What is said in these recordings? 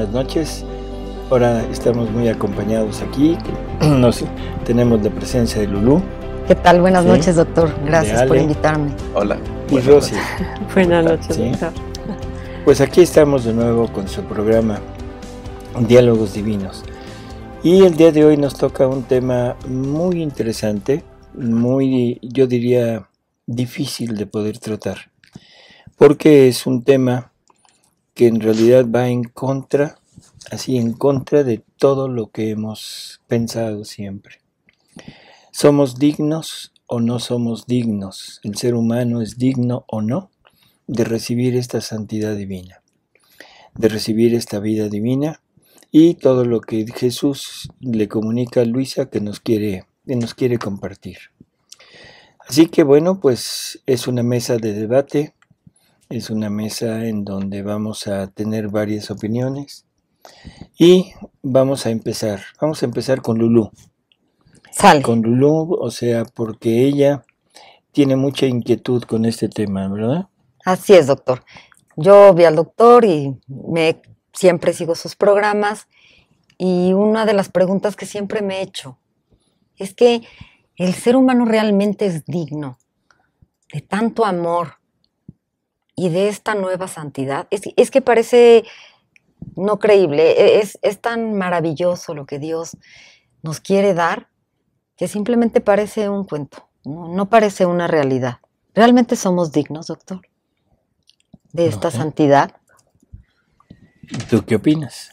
buenas noches. Ahora estamos muy acompañados aquí. Tenemos la presencia de Lulú. ¿Qué tal? Buenas noches, doctor. Gracias por invitarme. Hola. Y Rosy. Buenas noches, doctor. Pues aquí estamos de nuevo con su programa Diálogos Divinos. Y el día de hoy nos toca un tema muy interesante, muy, yo diría, difícil de poder tratar. Porque es un tema que en realidad va en contra de todo lo que hemos pensado siempre. ¿Somos dignos o no somos dignos? ¿El ser humano es digno o no de recibir esta santidad divina? De recibir esta vida divina y todo lo que Jesús le comunica a Luisa que nos quiere compartir. Así que bueno, pues es una mesa de debate, es una mesa en donde vamos a tener varias opiniones. Y vamos a empezar con Lulú. Sale. Con Lulú, o sea, porque ella tiene mucha inquietud con este tema, ¿verdad? Así es, doctor. Yo vi al doctor y siempre sigo sus programas y una de las preguntas que siempre me he hecho es que el ser humano realmente es digno de tanto amor y de esta nueva santidad. Es que parece no creíble, es tan maravilloso lo que Dios nos quiere dar que simplemente parece un cuento, no parece una realidad. ¿Realmente somos dignos, doctor, de esta santidad? ¿Tú qué opinas?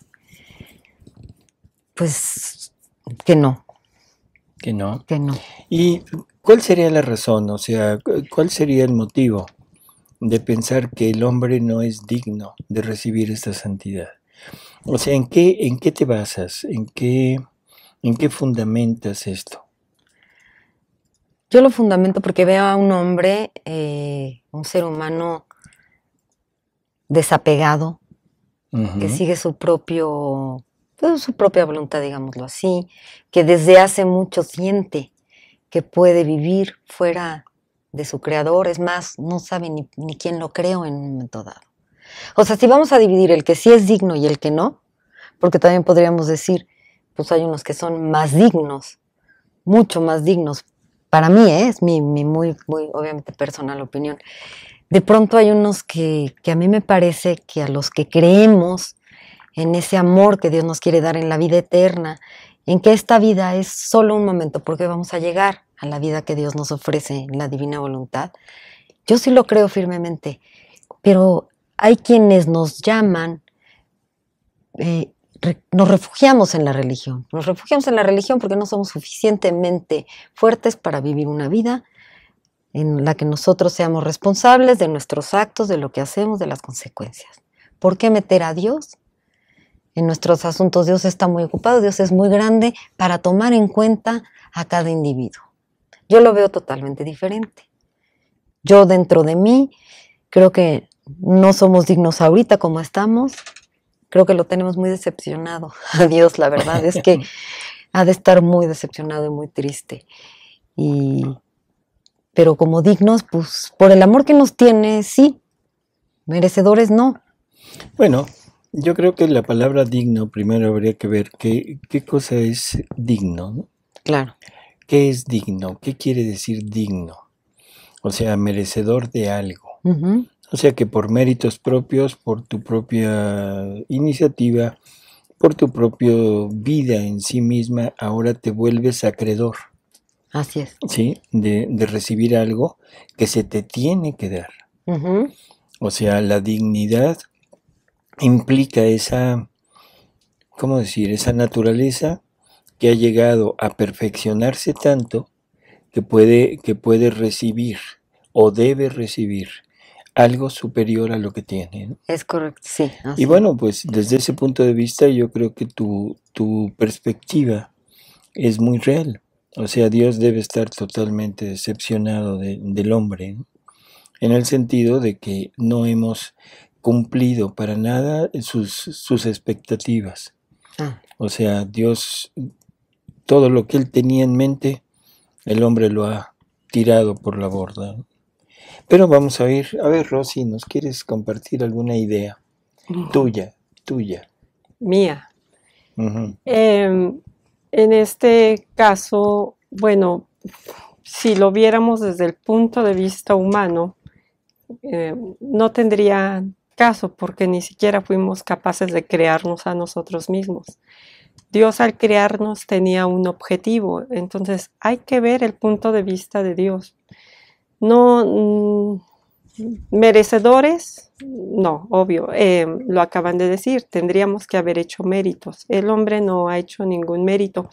Pues que no. Que no. Que no. ¿Y cuál sería la razón? O sea, ¿cuál sería el motivo de pensar que el hombre no es digno de recibir esta santidad? O sea, ¿en qué te basas? ¿En qué fundamentas esto? Yo lo fundamento porque veo a un hombre, un ser humano desapegado, que sigue su propia voluntad, digámoslo así, que desde hace mucho siente que puede vivir fuera de su creador, es más, no sabe ni quién lo creó en un momento dado. O sea, si vamos a dividir el que sí es digno y el que no, porque también podríamos decir, pues hay unos que son más dignos, mucho más dignos. Para mí es mi muy, muy, obviamente, personal opinión. De pronto hay unos que a mí me parece que a los que creemos en ese amor que Dios nos quiere dar en la vida eterna, en que esta vida es solo un momento, porque vamos a llegar a la vida que Dios nos ofrece en la divina voluntad. Yo sí lo creo firmemente, pero hay quienes nos llaman, nos refugiamos en la religión. Nos refugiamos en la religión porque no somos suficientemente fuertes para vivir una vida en la que nosotros seamos responsables de nuestros actos, de lo que hacemos, de las consecuencias. ¿Por qué meter a Dios en nuestros asuntos? Dios está muy ocupado, Dios es muy grande para tomar en cuenta a cada individuo. Yo lo veo totalmente diferente. Yo dentro de mí creo que no somos dignos ahorita como estamos. Creo que lo tenemos muy decepcionado a Dios, la verdad es que ha de estar muy decepcionado y muy triste. Pero como dignos, pues por el amor que nos tiene, sí. Merecedores, no. Bueno, yo creo que la palabra digno, primero habría que ver qué cosa es digno, ¿no? Claro. ¿Qué es digno? ¿Qué quiere decir digno? O sea, merecedor de algo. Uh-huh. O sea, que por méritos propios, por tu propia iniciativa, por tu propia vida en sí misma, ahora te vuelves acreedor. Así es. ¿Sí? De recibir algo que se te tiene que dar. Uh-huh. O sea, la dignidad implica esa, ¿cómo decir? Esa naturaleza que ha llegado a perfeccionarse tanto que puede recibir o debe recibir algo superior a lo que tiene, ¿no? Es correcto, sí. Y bueno, pues desde ese punto de vista yo creo que tu perspectiva es muy real. O sea, Dios debe estar totalmente decepcionado del hombre, ¿no? En el sentido de que no hemos cumplido para nada sus expectativas. O sea, Dios, todo lo que Él tenía en mente, el hombre lo ha tirado por la borda, ¿no? Pero vamos a ver, Rosy, ¿nos quieres compartir alguna idea tuya mía. En este caso, bueno, si lo viéramos desde el punto de vista humano, no tendría caso porque ni siquiera fuimos capaces de crearnos a nosotros mismos. Dios al crearnos tenía un objetivo, entonces hay que ver el punto de vista de Dios. No merecedores, no, obvio, lo acaban de decir, tendríamos que haber hecho méritos. El hombre no ha hecho ningún mérito,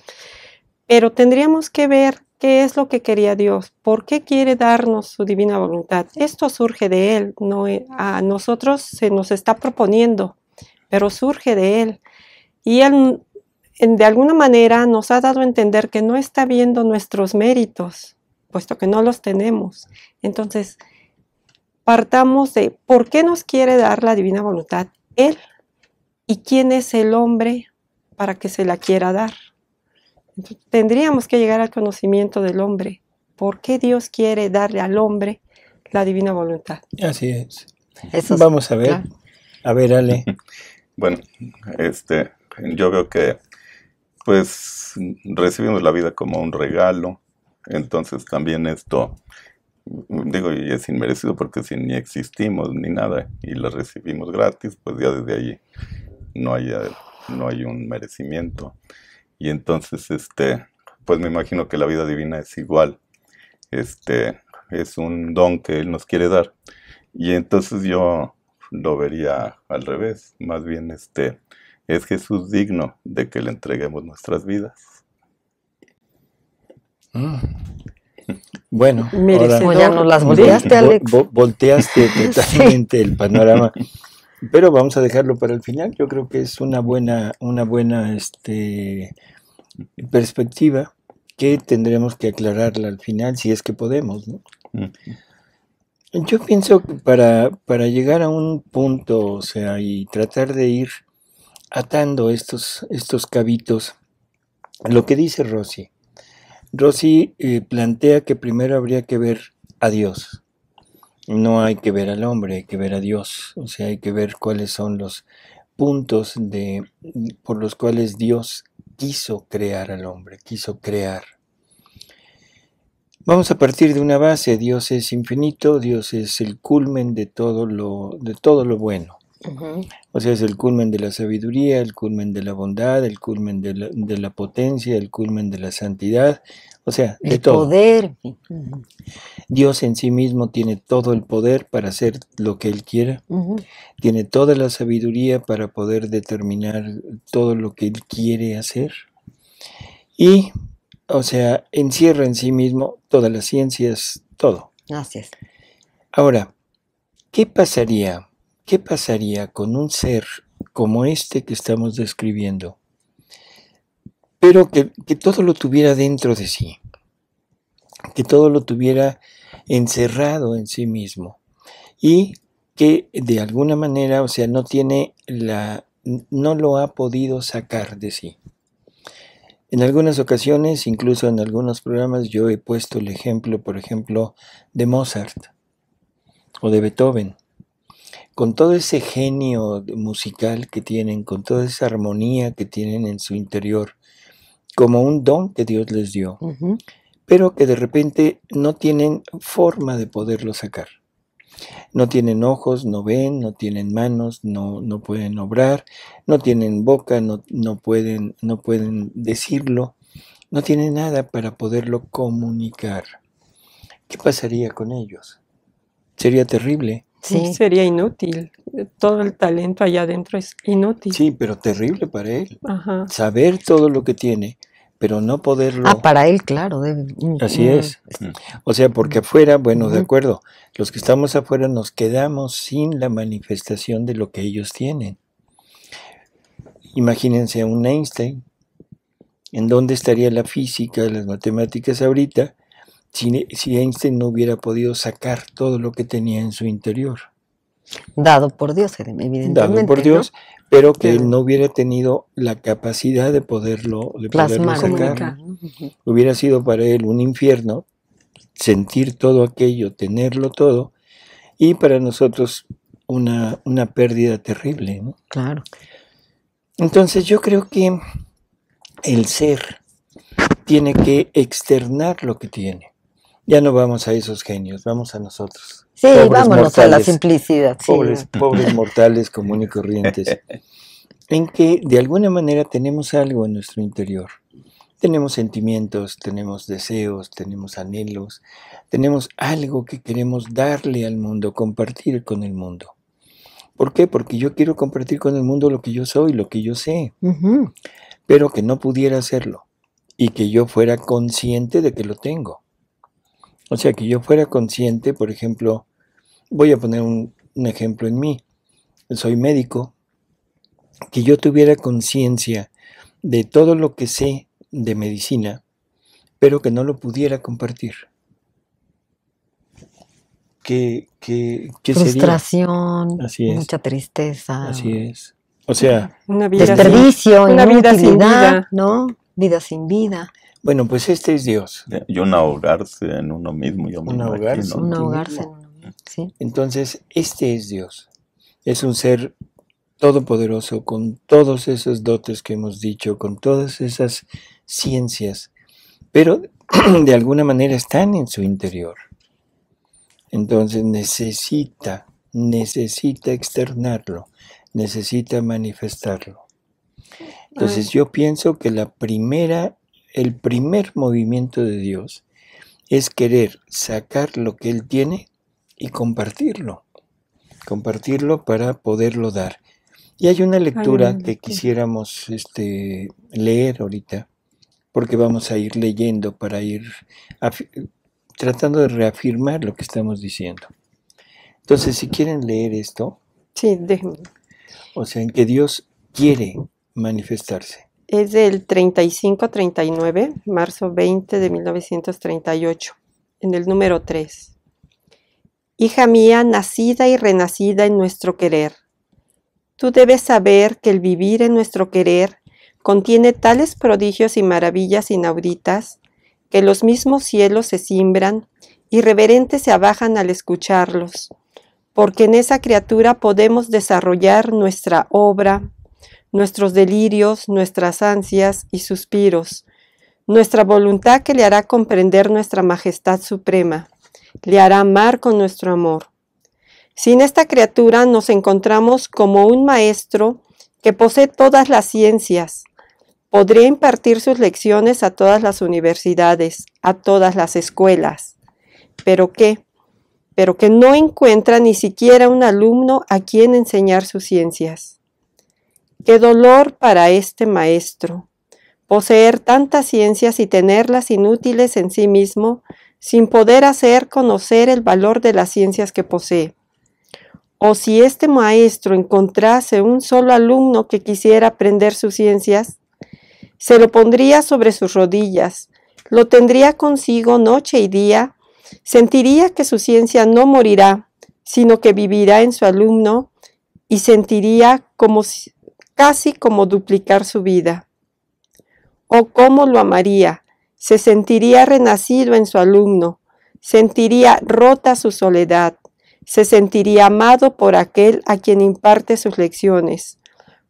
pero tendríamos que ver qué es lo que quería Dios, por qué quiere darnos su divina voluntad. Esto surge de Él, no a nosotros se nos está proponiendo, pero surge de Él. Y Él de alguna manera nos ha dado a entender que no está viendo nuestros méritos, puesto que no los tenemos. Entonces, partamos de por qué nos quiere dar la divina voluntad Él y quién es el hombre para que se la quiera dar. Entonces, tendríamos que llegar al conocimiento del hombre. ¿Por qué Dios quiere darle al hombre la divina voluntad? Así es. Vamos a ver. Claro. A ver, Ale. Bueno, yo veo que pues recibimos la vida como un regalo, entonces también esto, digo, y es inmerecido porque si ni existimos ni nada y la recibimos gratis, pues ya desde ahí no hay un merecimiento. Y entonces, pues me imagino que la vida divina es igual, es un don que Él nos quiere dar. Y entonces yo lo vería al revés, más bien es Jesús digno de que le entreguemos nuestras vidas. Bueno, ahora ya no las volteaste, Alex. Volteaste totalmente sí. El panorama, pero vamos a dejarlo para el final. Yo creo que es una buena perspectiva que tendremos que aclararla al final si es que podemos, ¿no? Yo pienso que para llegar a un punto, o sea, y tratar de ir atando estos cabitos, lo que dice Rosy. Rosy plantea que primero habría que ver a Dios. No hay que ver al hombre, hay que ver a Dios. O sea, hay que ver cuáles son los puntos por los cuales Dios quiso crear al hombre, quiso crear. Vamos a partir de una base. Dios es infinito, Dios es el culmen de todo lo bueno. Uh-huh. O sea, es el culmen de la sabiduría, el culmen de la bondad, el culmen de la potencia, el culmen de la santidad, o sea, de todo. El poder. Dios en sí mismo tiene todo el poder para hacer lo que Él quiera, tiene toda la sabiduría para poder determinar todo lo que Él quiere hacer y, o sea, encierra en sí mismo todas las ciencias, todo. Así es. Ahora, ¿qué pasaría con un ser como este que estamos describiendo, pero que todo lo tuviera dentro de sí, que todo lo tuviera encerrado en sí mismo y que de alguna manera, o sea, no lo ha podido sacar de sí? En algunas ocasiones, incluso en algunos programas, yo he puesto el ejemplo, por ejemplo, de Mozart o de Beethoven. Con todo ese genio musical que tienen, con toda esa armonía que tienen en su interior, como un don que Dios les dio, pero que de repente no tienen forma de poderlo sacar. No tienen ojos, no ven, no tienen manos, no pueden obrar, no tienen boca, no pueden decirlo, no tienen nada para poderlo comunicar. ¿Qué pasaría con ellos? Sería terrible. Sí. Sería inútil. Todo el talento allá adentro es inútil. Sí, pero terrible para él. Ajá. Saber todo lo que tiene, pero no poderlo... para él, claro. Así es. O sea, porque afuera, bueno, de acuerdo, los que estamos afuera nos quedamos sin la manifestación de lo que ellos tienen. Imagínense a un Einstein. ¿En dónde estaría la física, las matemáticas ahorita? Si Einstein no hubiera podido sacar todo lo que tenía en su interior. Dado por Dios, evidentemente. Dado por Dios, ¿no? Pero que él no hubiera tenido la capacidad de poderlo sacar. Hubiera sido para él un infierno sentir todo aquello, tenerlo todo, y para nosotros una pérdida terrible, ¿no? Claro. Entonces yo creo que el ser tiene que externar lo que tiene. Ya no vamos a esos genios, vamos a nosotros. Sí, vámonos a la simplicidad. Sí. Pobres mortales comunes y corrientes. En que de alguna manera tenemos algo en nuestro interior. Tenemos sentimientos, tenemos deseos, tenemos anhelos, tenemos algo que queremos darle al mundo, compartir con el mundo. ¿Por qué? Porque yo quiero compartir con el mundo lo que yo soy, lo que yo sé, pero que no pudiera hacerlo y que yo fuera consciente de que lo tengo. O sea, que yo fuera consciente, por ejemplo, voy a poner un ejemplo en mí. Soy médico, que yo tuviera conciencia de todo lo que sé de medicina, pero que no lo pudiera compartir. ¿Qué frustración, sería? Mucha tristeza. Así es. O sea, desperdicio, una vida sin vida, ¿no? Vida sin vida. Bueno, pues este es Dios. Y un ahogarse en uno mismo. Un ahogarse en uno mismo. Sí. Entonces, este es Dios. Es un ser todopoderoso, con todos esos dotes que hemos dicho, con todas esas ciencias, pero de alguna manera están en su interior. Entonces necesita externarlo, necesita manifestarlo. Entonces yo pienso que el primer movimiento de Dios es querer sacar lo que Él tiene y compartirlo para poderlo dar. Y hay una lectura que quisiéramos leer ahorita, porque vamos a ir leyendo para ir tratando de reafirmar lo que estamos diciendo. Entonces, si quieren leer esto, sí, déjenme. O sea, en que Dios quiere manifestarse. Es del 35-39, marzo 20 de 1938, en el número 3. Hija mía, nacida y renacida en nuestro querer, tú debes saber que el vivir en nuestro querer contiene tales prodigios y maravillas inauditas que los mismos cielos se cimbran y reverentes se abajan al escucharlos, porque en esa criatura podemos desarrollar nuestra obra, nuestros delirios, nuestras ansias y suspiros, nuestra voluntad que le hará comprender nuestra majestad suprema, le hará amar con nuestro amor. Sin esta criatura nos encontramos como un maestro que posee todas las ciencias. Podría impartir sus lecciones a todas las universidades, a todas las escuelas. ¿Pero qué? Pero que no encuentra ni siquiera un alumno a quien enseñar sus ciencias. ¡Qué dolor para este maestro! Poseer tantas ciencias y tenerlas inútiles en sí mismo, sin poder hacer conocer el valor de las ciencias que posee. O si este maestro encontrase un solo alumno que quisiera aprender sus ciencias, se lo pondría sobre sus rodillas, lo tendría consigo noche y día, sentiría que su ciencia no morirá, sino que vivirá en su alumno y sentiría casi como duplicar su vida. Oh, cómo lo amaría, se sentiría renacido en su alumno, sentiría rota su soledad, se sentiría amado por aquel a quien imparte sus lecciones.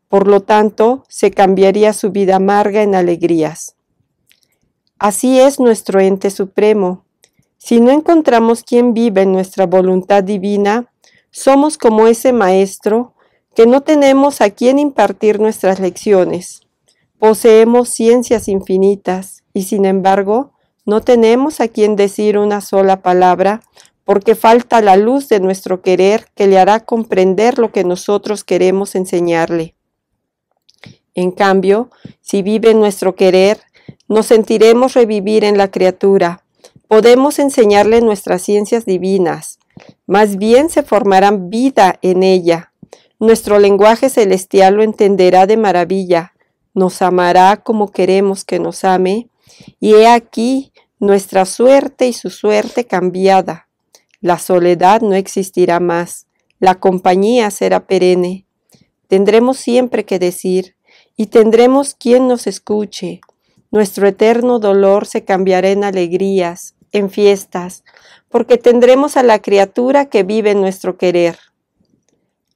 Por lo tanto, se cambiaría su vida amarga en alegrías. Así es nuestro ente supremo. Si no encontramos quien vive en nuestra voluntad divina, somos como ese maestro que no tenemos a quien impartir nuestras lecciones. Poseemos ciencias infinitas y, sin embargo, no tenemos a quien decir una sola palabra porque falta la luz de nuestro querer que le hará comprender lo que nosotros queremos enseñarle. En cambio, si vive en nuestro querer, nos sentiremos revivir en la criatura. Podemos enseñarle nuestras ciencias divinas. Más bien se formarán vida en ella. Nuestro lenguaje celestial lo entenderá de maravilla. Nos amará como queremos que nos ame. Y he aquí nuestra suerte y su suerte cambiada. La soledad no existirá más. La compañía será perenne. Tendremos siempre que decir, y tendremos quien nos escuche. Nuestro eterno dolor se cambiará en alegrías, en fiestas, porque tendremos a la criatura que vive en nuestro querer.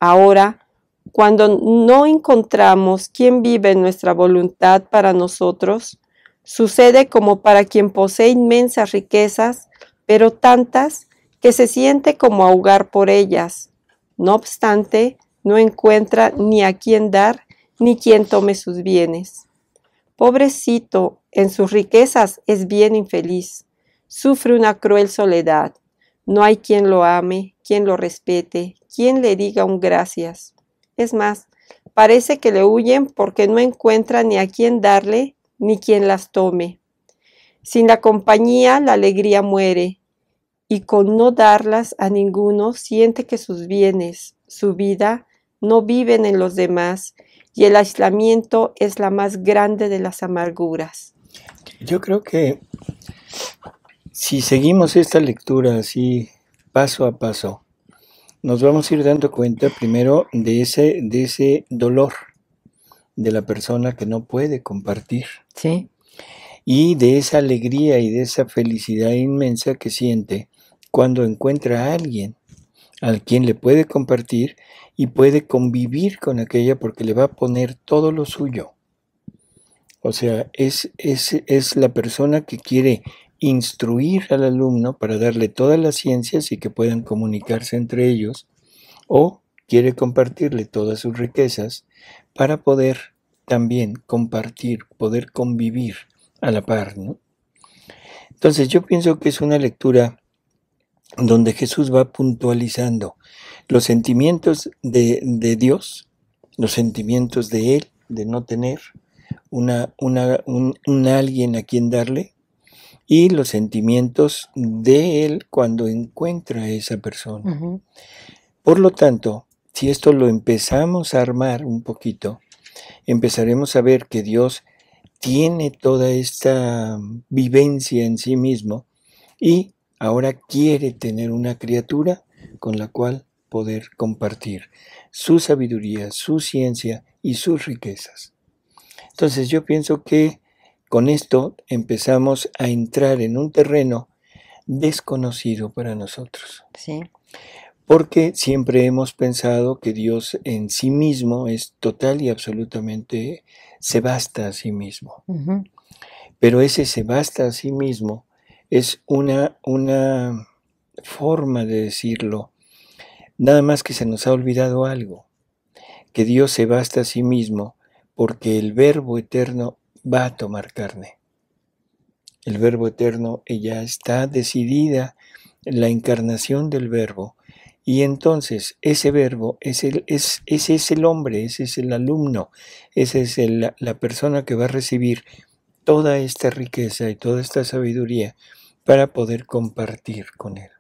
Ahora, Cuando no encontramos quien vive en nuestra voluntad para nosotros, sucede como para quien posee inmensas riquezas, pero tantas que se siente como ahogar por ellas. No obstante, no encuentra ni a quien dar, ni quien tome sus bienes. Pobrecito, en sus riquezas es bien infeliz. Sufre una cruel soledad. No hay quien lo ame, quien lo respete, quien le diga un gracias. Es más, parece que le huyen porque no encuentra ni a quien darle, ni quien las tome. Sin la compañía, la alegría muere, y con no darlas a ninguno siente que sus bienes, su vida, no viven en los demás, y el aislamiento es la más grande de las amarguras. Yo creo que si seguimos esta lectura así, paso a paso, nos vamos a ir dando cuenta primero de ese dolor de la persona que no puede compartir. Sí. Y de esa alegría y de esa felicidad inmensa que siente cuando encuentra a alguien al quien le puede compartir y puede convivir con aquella porque le va a poner todo lo suyo. O sea, es la persona que quiere instruir al alumno para darle todas las ciencias y que puedan comunicarse entre ellos, o quiere compartirle todas sus riquezas para poder también compartir, poder convivir a la par, ¿no? Entonces yo pienso que es una lectura donde Jesús va puntualizando los sentimientos de Dios, los sentimientos de Él, de no tener un alguien a quien darle, y los sentimientos de Él cuando encuentra a esa persona. Uh-huh. Por lo tanto, si esto lo empezamos a armar un poquito, empezaremos a ver que Dios tiene toda esta vivencia en sí mismo y ahora quiere tener una criatura con la cual poder compartir su sabiduría, su ciencia y sus riquezas. Entonces yo pienso que con esto empezamos a entrar en un terreno desconocido para nosotros. Sí. Porque siempre hemos pensado que Dios en sí mismo es total y absolutamente se basta a sí mismo. Uh-huh. Pero ese se basta a sí mismo es una forma de decirlo. Nada más que se nos ha olvidado algo, que Dios se basta a sí mismo porque el Verbo eterno va a tomar carne. El Verbo eterno ya está decidida la encarnación del Verbo. Y entonces ese verbo ese es el hombre, ese es el alumno, esa es la persona que va a recibir toda esta riqueza y toda esta sabiduría para poder compartir con él.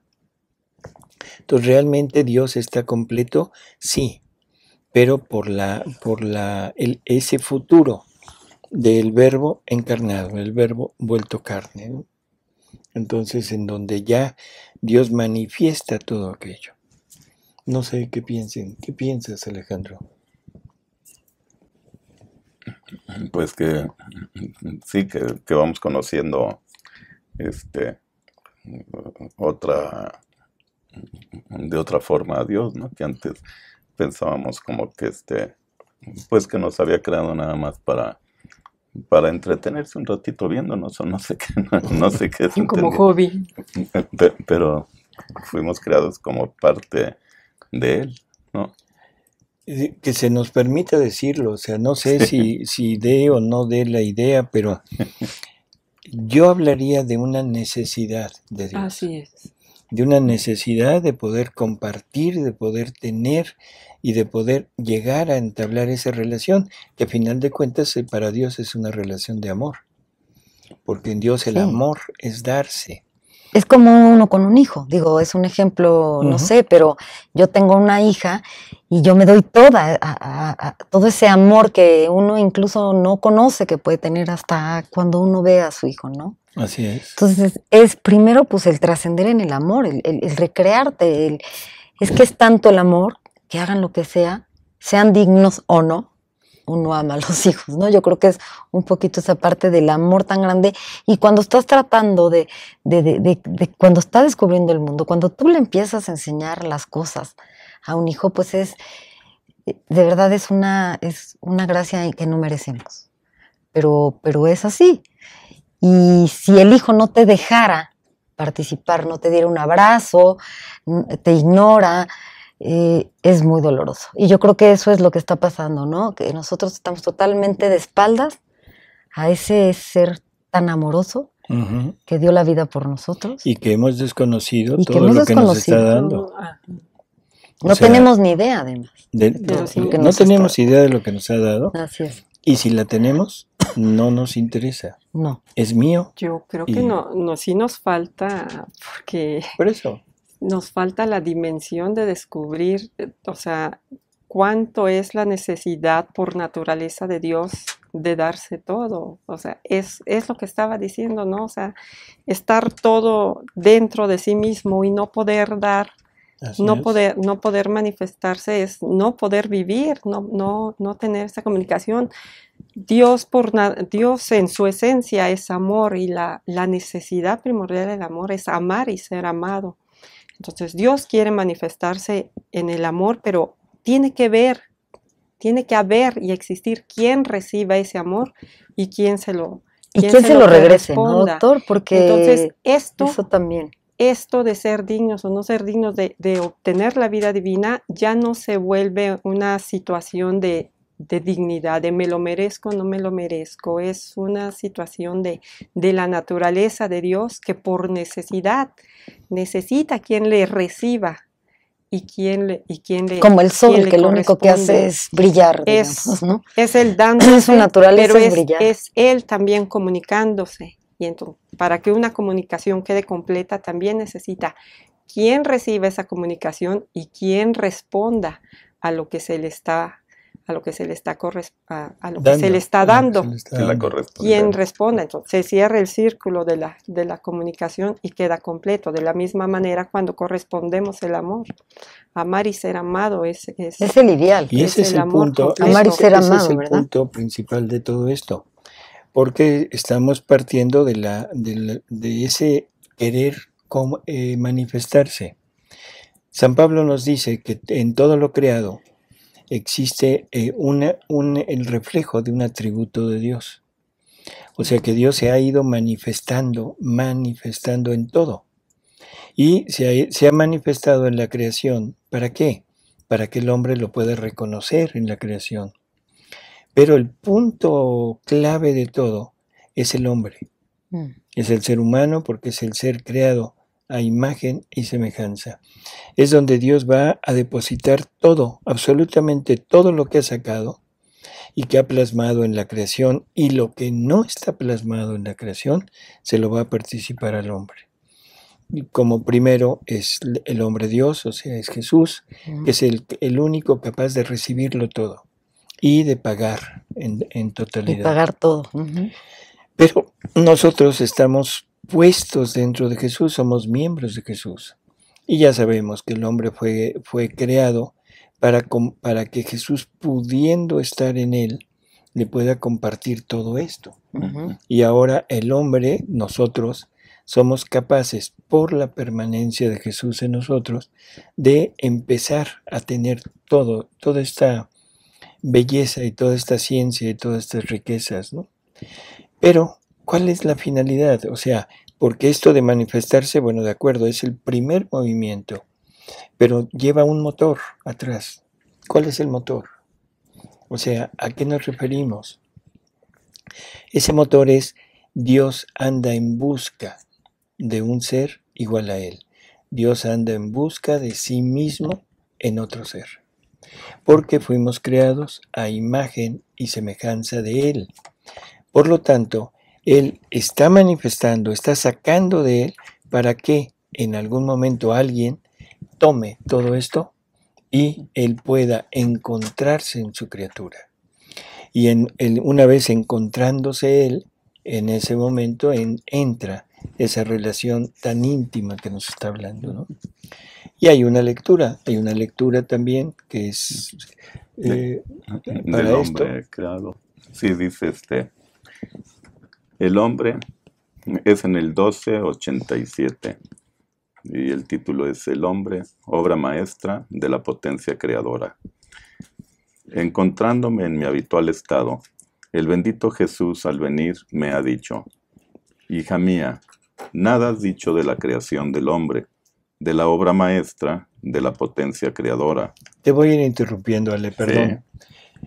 Entonces, ¿realmente Dios está completo? Sí, pero por ese futuro del verbo encarnado, el verbo vuelto carne, ¿no? Entonces, en donde ya Dios manifiesta todo aquello. No sé qué piensen. ¿Qué piensas, Alejandro? Pues que sí, que vamos conociendo de otra forma a Dios, ¿no? Que antes pensábamos como que pues que nos había creado nada más para entretenerse un ratito viéndonos, o no sé qué, no sé qué es como hobby. Pero fuimos creados como parte de Él, ¿no? Que se nos permita decirlo, o sea, no sé si dé o no dé la idea, pero yo hablaría de una necesidad de Dios. Así es. De una necesidad de poder compartir, de poder tener y de poder llegar a entablar esa relación, que a final de cuentas para Dios es una relación de amor, porque en Dios el amor es darse. Es como uno con un hijo, digo, es un ejemplo, no sé, pero yo tengo una hija y yo me doy todo ese amor que uno incluso no conoce que puede tener hasta cuando uno ve a su hijo, ¿no? Así es. Entonces es primero pues el trascender en el amor, el recrearte, es que es tanto el amor que hagan lo que sea, sean dignos o no, uno ama a los hijos, ¿no? Yo creo que es un poquito esa parte del amor tan grande. Y cuando estás tratando de cuando está descubriendo el mundo, cuando tú le empiezas a enseñar las cosas a un hijo, pues de verdad es una gracia que no merecemos, pero es así. Y si el hijo no te dejara participar, no te diera un abrazo, te ignora, es muy doloroso. Y yo creo que eso es lo que está pasando, ¿no? Que nosotros estamos totalmente de espaldas a ese ser tan amoroso que dio la vida por nosotros. Y que hemos desconocido todo lo que nos está dando. No tenemos ni idea, además. No tenemos idea de lo que nos ha dado. Así es. Y si la tenemos, no nos interesa. No. Es mío. Yo creo que sí nos falta, porque por eso nos falta la dimensión de descubrir, o sea, cuánto es la necesidad por naturaleza de Dios de darse todo. O sea, es lo que estaba diciendo, ¿no? O sea, estar todo dentro de sí mismo y no poder dar, no poder manifestarse, es no poder vivir, no tener esa comunicación. Dios en su esencia es amor, y la necesidad primordial del amor es amar y ser amado. Entonces Dios quiere manifestarse en el amor, pero tiene que haber y existir quien reciba ese amor y quién se lo regrese, ¿no, doctor? Porque entonces eso también. Esto de ser dignos o no ser dignos de obtener la vida divina ya no se vuelve una situación de dignidad, de me lo merezco o no me lo merezco. Es una situación de la naturaleza de Dios, que por necesidad necesita quien le reciba y quien le como el sol, que lo único que hace es brillar, digamos, ¿no? Es el dándose, su naturaleza, pero es brillar. Es él también comunicándose. Y entonces, para que una comunicación quede completa, también necesita quien reciba esa comunicación y quien responda a lo que se le está dando. Quien responda. Entonces se cierra el círculo de la comunicación y queda completo. De la misma manera, cuando correspondemos el amor, amar y ser amado es el ideal. Y ese es el punto, amar y ser amado, ese es el punto principal de todo esto, porque estamos partiendo de ese querer manifestarse. San Pablo nos dice que en todo lo creado existe el reflejo de un atributo de Dios. O sea que Dios se ha ido manifestando en todo. Y se ha manifestado en la creación. ¿Para qué? Para que el hombre lo pueda reconocer en la creación. Pero el punto clave de todo es el hombre. Es el ser humano, porque es el ser creado a imagen y semejanza. Es donde Dios va a depositar todo, absolutamente todo lo que ha sacado y que ha plasmado en la creación, y lo que no está plasmado en la creación se lo va a participar al hombre. Y como primero es el hombre Dios, o sea, es Jesús, que es el único capaz de recibirlo todo y de pagar en totalidad. Y pagar todo. Pero nosotros estamos puestos dentro de Jesús, somos miembros de Jesús. Y ya sabemos que el hombre fue creado para que Jesús, pudiendo estar en él, le pueda compartir todo esto. Y ahora el hombre, nosotros, somos capaces, por la permanencia de Jesús en nosotros, de empezar a tener toda esta belleza y toda esta ciencia y todas estas riquezas, ¿no? Pero, ¿cuál es la finalidad? O sea, porque esto de manifestarse, bueno, de acuerdo, es el primer movimiento, pero lleva un motor atrás. ¿Cuál es el motor? O sea, ¿a qué nos referimos? Ese motor es: Dios anda en busca de un ser igual a Él. Dios anda en busca de sí mismo en otro ser. Porque fuimos creados a imagen y semejanza de Él. Por lo tanto, Él está manifestando, está sacando de Él para que en algún momento alguien tome todo esto y Él pueda encontrarse en su criatura. Y una vez encontrándose Él, en ese momento entra esa relación tan íntima que nos está hablando, ¿no? Y hay una lectura también que es para del esto. Hombre creado. Sí, dice el hombre, es en el 1287, y el título es El hombre, obra maestra de la potencia creadora. Encontrándome en mi habitual estado, el bendito Jesús al venir me ha dicho: hija mía, nada has dicho de la creación del hombre, de la obra maestra, de la potencia creadora. Te voy a ir interrumpiendo, Ale, perdón.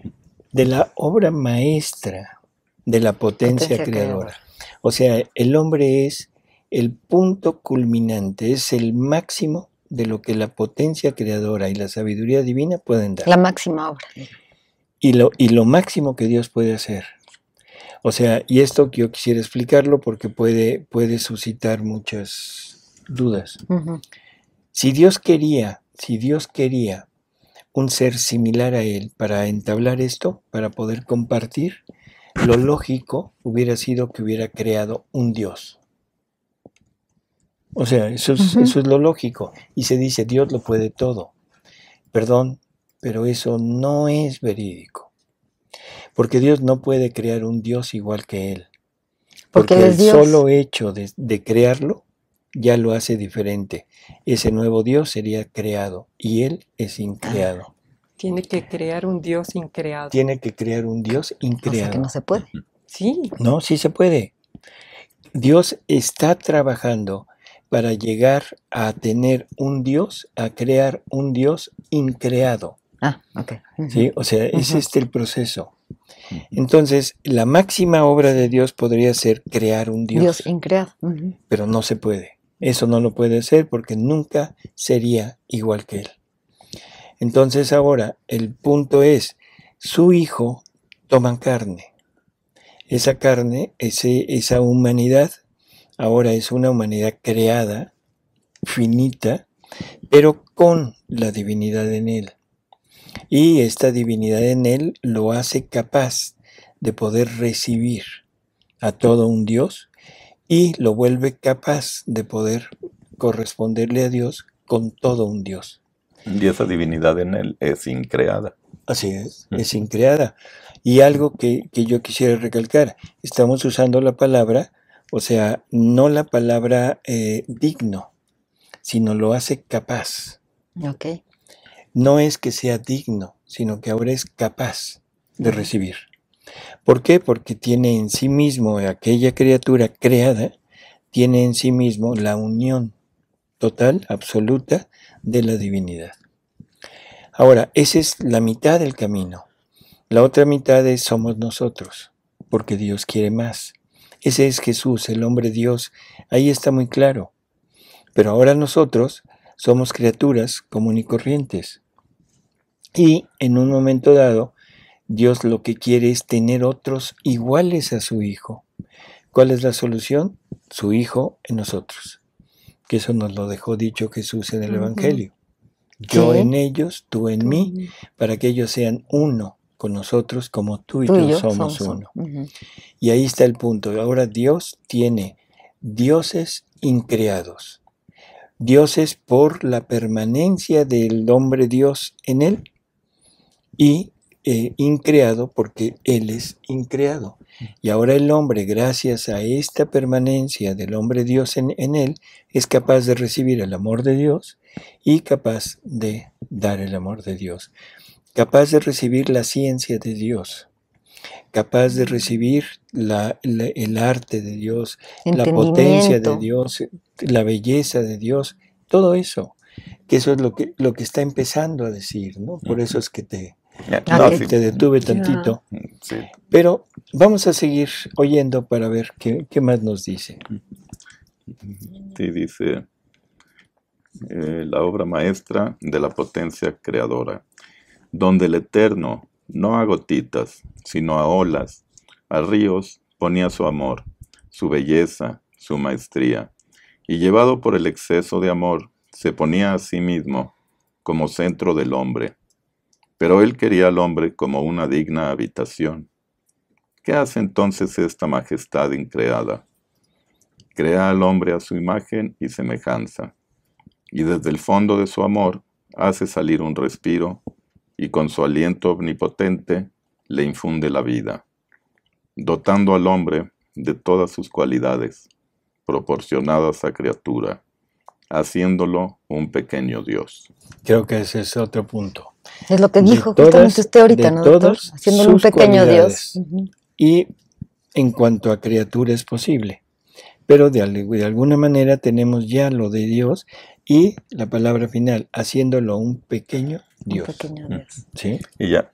Sí. De la obra maestra, de la potencia creadora. O sea, el hombre es el punto culminante, es el máximo de lo que la potencia creadora y la sabiduría divina pueden dar. La máxima obra. Y lo máximo que Dios puede hacer. O sea, y esto que yo quisiera explicarlo porque puede suscitar muchas dudas. Uh-huh. Si Dios quería un ser similar a Él para entablar esto, para poder compartir, lo lógico hubiera sido que hubiera creado un Dios. O sea, eso es lo lógico. Y se dice, Dios lo puede todo. Perdón, pero eso no es verídico. Porque Dios no puede crear un Dios igual que Él. Porque el solo hecho de crearlo ya lo hace diferente. Ese nuevo Dios sería creado y Él es increado. Tiene que crear un Dios increado. Tiene que crear un Dios increado. O sea que no se puede. Sí. No, sí se puede. Dios está trabajando para llegar a tener un Dios, a crear un Dios increado. Ok. ¿Sí? O sea, es el proceso. Entonces, la máxima obra de Dios podría ser crear un Dios. Dios increado. Pero no se puede. Eso no lo puede hacer porque nunca sería igual que Él. Entonces ahora, el punto es, su Hijo toma carne. Esa carne, esa humanidad, ahora es una humanidad creada, finita, pero con la divinidad en Él. Y esta divinidad en Él lo hace capaz de poder recibir a todo un Dios y lo vuelve capaz de poder corresponderle a Dios con todo un Dios. Y esa divinidad en Él es increada. Así es increada. Y algo que yo quisiera recalcar, estamos usando la palabra, o sea, no la palabra digno, sino lo hace capaz. Ok. No es que sea digno, sino que ahora es capaz de recibir. ¿Por qué? Porque tiene en sí mismo, aquella criatura creada, tiene en sí mismo la unión total, absoluta, de la divinidad. Ahora, esa es la mitad del camino. La otra mitad somos nosotros, porque Dios quiere más. Ese es Jesús, el hombre Dios. Ahí está muy claro. Pero ahora nosotros somos criaturas común y corrientes. Y en un momento dado, Dios lo que quiere es tener otros iguales a su Hijo. ¿Cuál es la solución? Su Hijo en nosotros. Que eso nos lo dejó dicho Jesús en el Evangelio. Yo en ellos, tú en mí, para que ellos sean uno con nosotros como tú y yo somos uno. Y ahí está el punto. Ahora Dios tiene dioses increados. Dioses por la permanencia del hombre Dios en él y increado porque Él es increado. Y ahora el hombre, gracias a esta permanencia del hombre Dios en Él, es capaz de recibir el amor de Dios y capaz de dar el amor de Dios. Capaz de recibir la ciencia de Dios. Capaz de recibir el arte de Dios, la potencia de Dios, la belleza de Dios, todo eso. Que eso es lo que está empezando a decir, ¿no? Por eso es que te detuve tantito. Sí. Pero vamos a seguir oyendo para ver qué más nos dice. Sí, dice la obra maestra de la potencia creadora, donde el Eterno, no a gotitas, sino a olas, a ríos, ponía su amor, su belleza, su maestría, y llevado por el exceso de amor, se ponía a sí mismo como centro del hombre. Pero él quería al hombre como una digna habitación. ¿Qué hace entonces esta majestad increada? Crea al hombre a su imagen y semejanza, y desde el fondo de su amor hace salir un respiro, y con su aliento omnipotente le infunde la vida, dotando al hombre de todas sus cualidades, proporcionadas a criatura, haciéndolo un pequeño Dios. Creo que ese es otro punto. Es lo que dijo todas, justamente usted ahorita, ¿no, doctor? Haciéndolo un pequeño Dios. Y en cuanto a criatura es posible. Pero de alguna manera tenemos ya lo de Dios y la palabra final, haciéndolo un pequeño Dios. Un pequeño Dios. ¿Sí? Y ya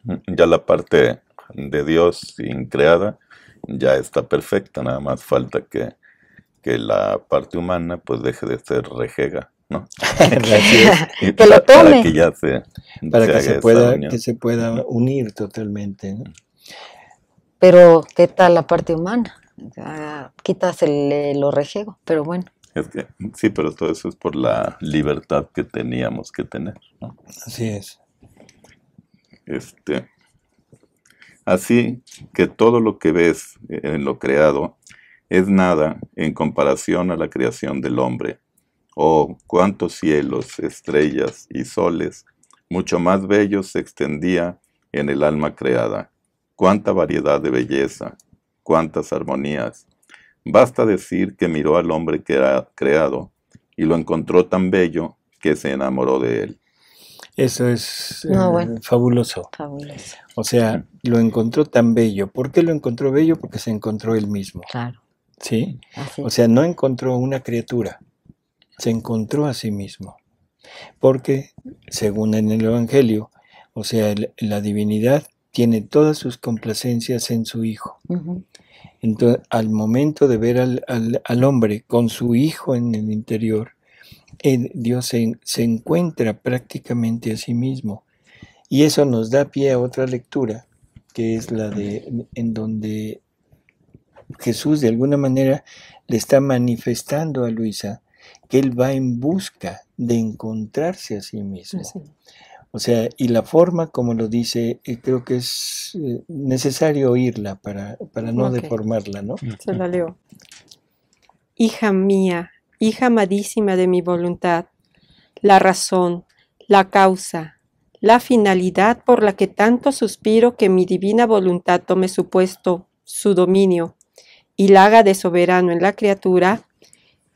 la parte de Dios increada ya está perfecta, nada más falta que la parte humana pues deje de ser rejega, ¿no? Que lo tome. Para que ya se pueda unir totalmente, ¿no? Pero, ¿qué tal la parte humana? Quitas lo rejego, pero bueno. Es que, sí, pero todo eso es por la libertad que teníamos que tener, ¿no? Así es. Así que todo lo que ves en lo creado es nada en comparación a la creación del hombre. Oh, cuántos cielos, estrellas y soles, mucho más bellos se extendía en el alma creada. Cuánta variedad de belleza, cuántas armonías. Basta decir que miró al hombre que era creado y lo encontró tan bello que se enamoró de él. Eso es bueno. Fabuloso. Fabuloso. O sea, lo encontró tan bello. ¿Por qué lo encontró bello? Porque se encontró él mismo. Claro. ¿Sí? Así. O sea, no encontró una criatura, se encontró a sí mismo. Porque, según en el Evangelio, o sea, la divinidad tiene todas sus complacencias en su Hijo. Uh-huh. Entonces, al momento de ver al hombre con su Hijo en el interior, Dios se encuentra prácticamente a sí mismo. Y eso nos da pie a otra lectura, que es la en donde Jesús de alguna manera le está manifestando a Luisa que él va en busca de encontrarse a sí mismo. Sí. O sea, y la forma como lo dice, creo que es necesario oírla para no deformarla, ¿no? Se la leo. Hija mía, hija amadísima de mi voluntad, la razón, la causa, la finalidad por la que tanto suspiro que mi divina voluntad tome su puesto, su dominio, y la haga de soberano en la criatura,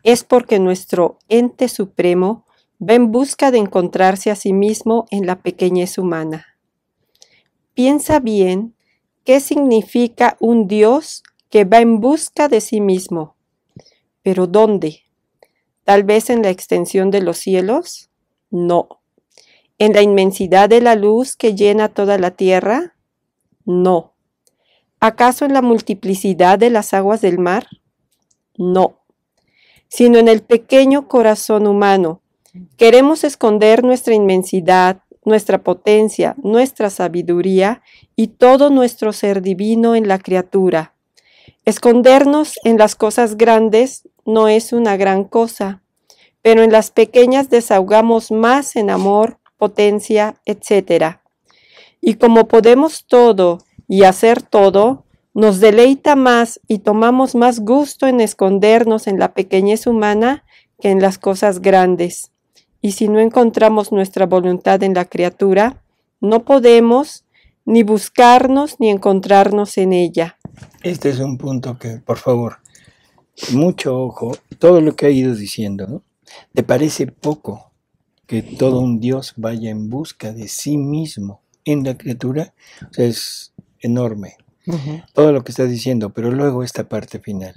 es porque nuestro ente supremo va en busca de encontrarse a sí mismo en la pequeñez humana. Piensa bien qué significa un Dios que va en busca de sí mismo. ¿Pero dónde? ¿Tal vez en la extensión de los cielos? No. ¿En la inmensidad de la luz que llena toda la tierra? No. ¿Acaso en la multiplicidad de las aguas del mar? No. Sino en el pequeño corazón humano. Queremos esconder nuestra inmensidad, nuestra potencia, nuestra sabiduría y todo nuestro ser divino en la criatura. Escondernos en las cosas grandes no es una gran cosa, pero en las pequeñas desahogamos más en amor, potencia, etc. Y como podemos todo y hacer todo, nos deleita más y tomamos más gusto en escondernos en la pequeñez humana que en las cosas grandes. Y si no encontramos nuestra voluntad en la criatura, no podemos ni buscarnos ni encontrarnos en ella. Este es un punto que, por favor, mucho ojo, todo lo que ha ido diciendo, ¿no? ¿Te parece poco que todo un Dios vaya en busca de sí mismo en la criatura? O sea, es enorme todo lo que está diciendo, pero luego esta parte final.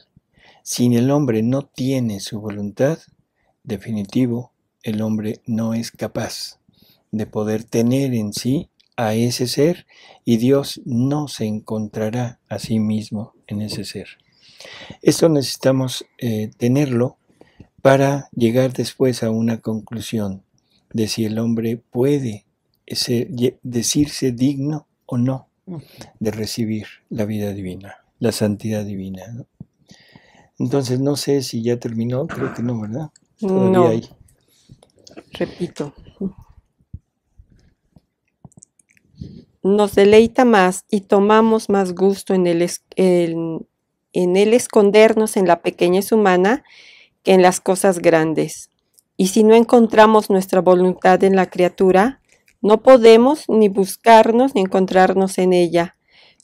Si el hombre no tiene su voluntad, definitivo, el hombre no es capaz de poder tener en sí a ese ser y Dios no se encontrará a sí mismo en ese ser. Esto necesitamos tenerlo para llegar después a una conclusión de si el hombre puede decirse digno o no de recibir la vida divina, la santidad divina, ¿no? Entonces no sé si ya terminó, creo que no, ¿verdad? Todavía No. hay. Repito. Nos deleita más y tomamos más gusto en el escondernos en la pequeñez humana que en las cosas grandes. Y si no encontramos nuestra voluntad en la criatura, no podemos ni buscarnos ni encontrarnos en ella.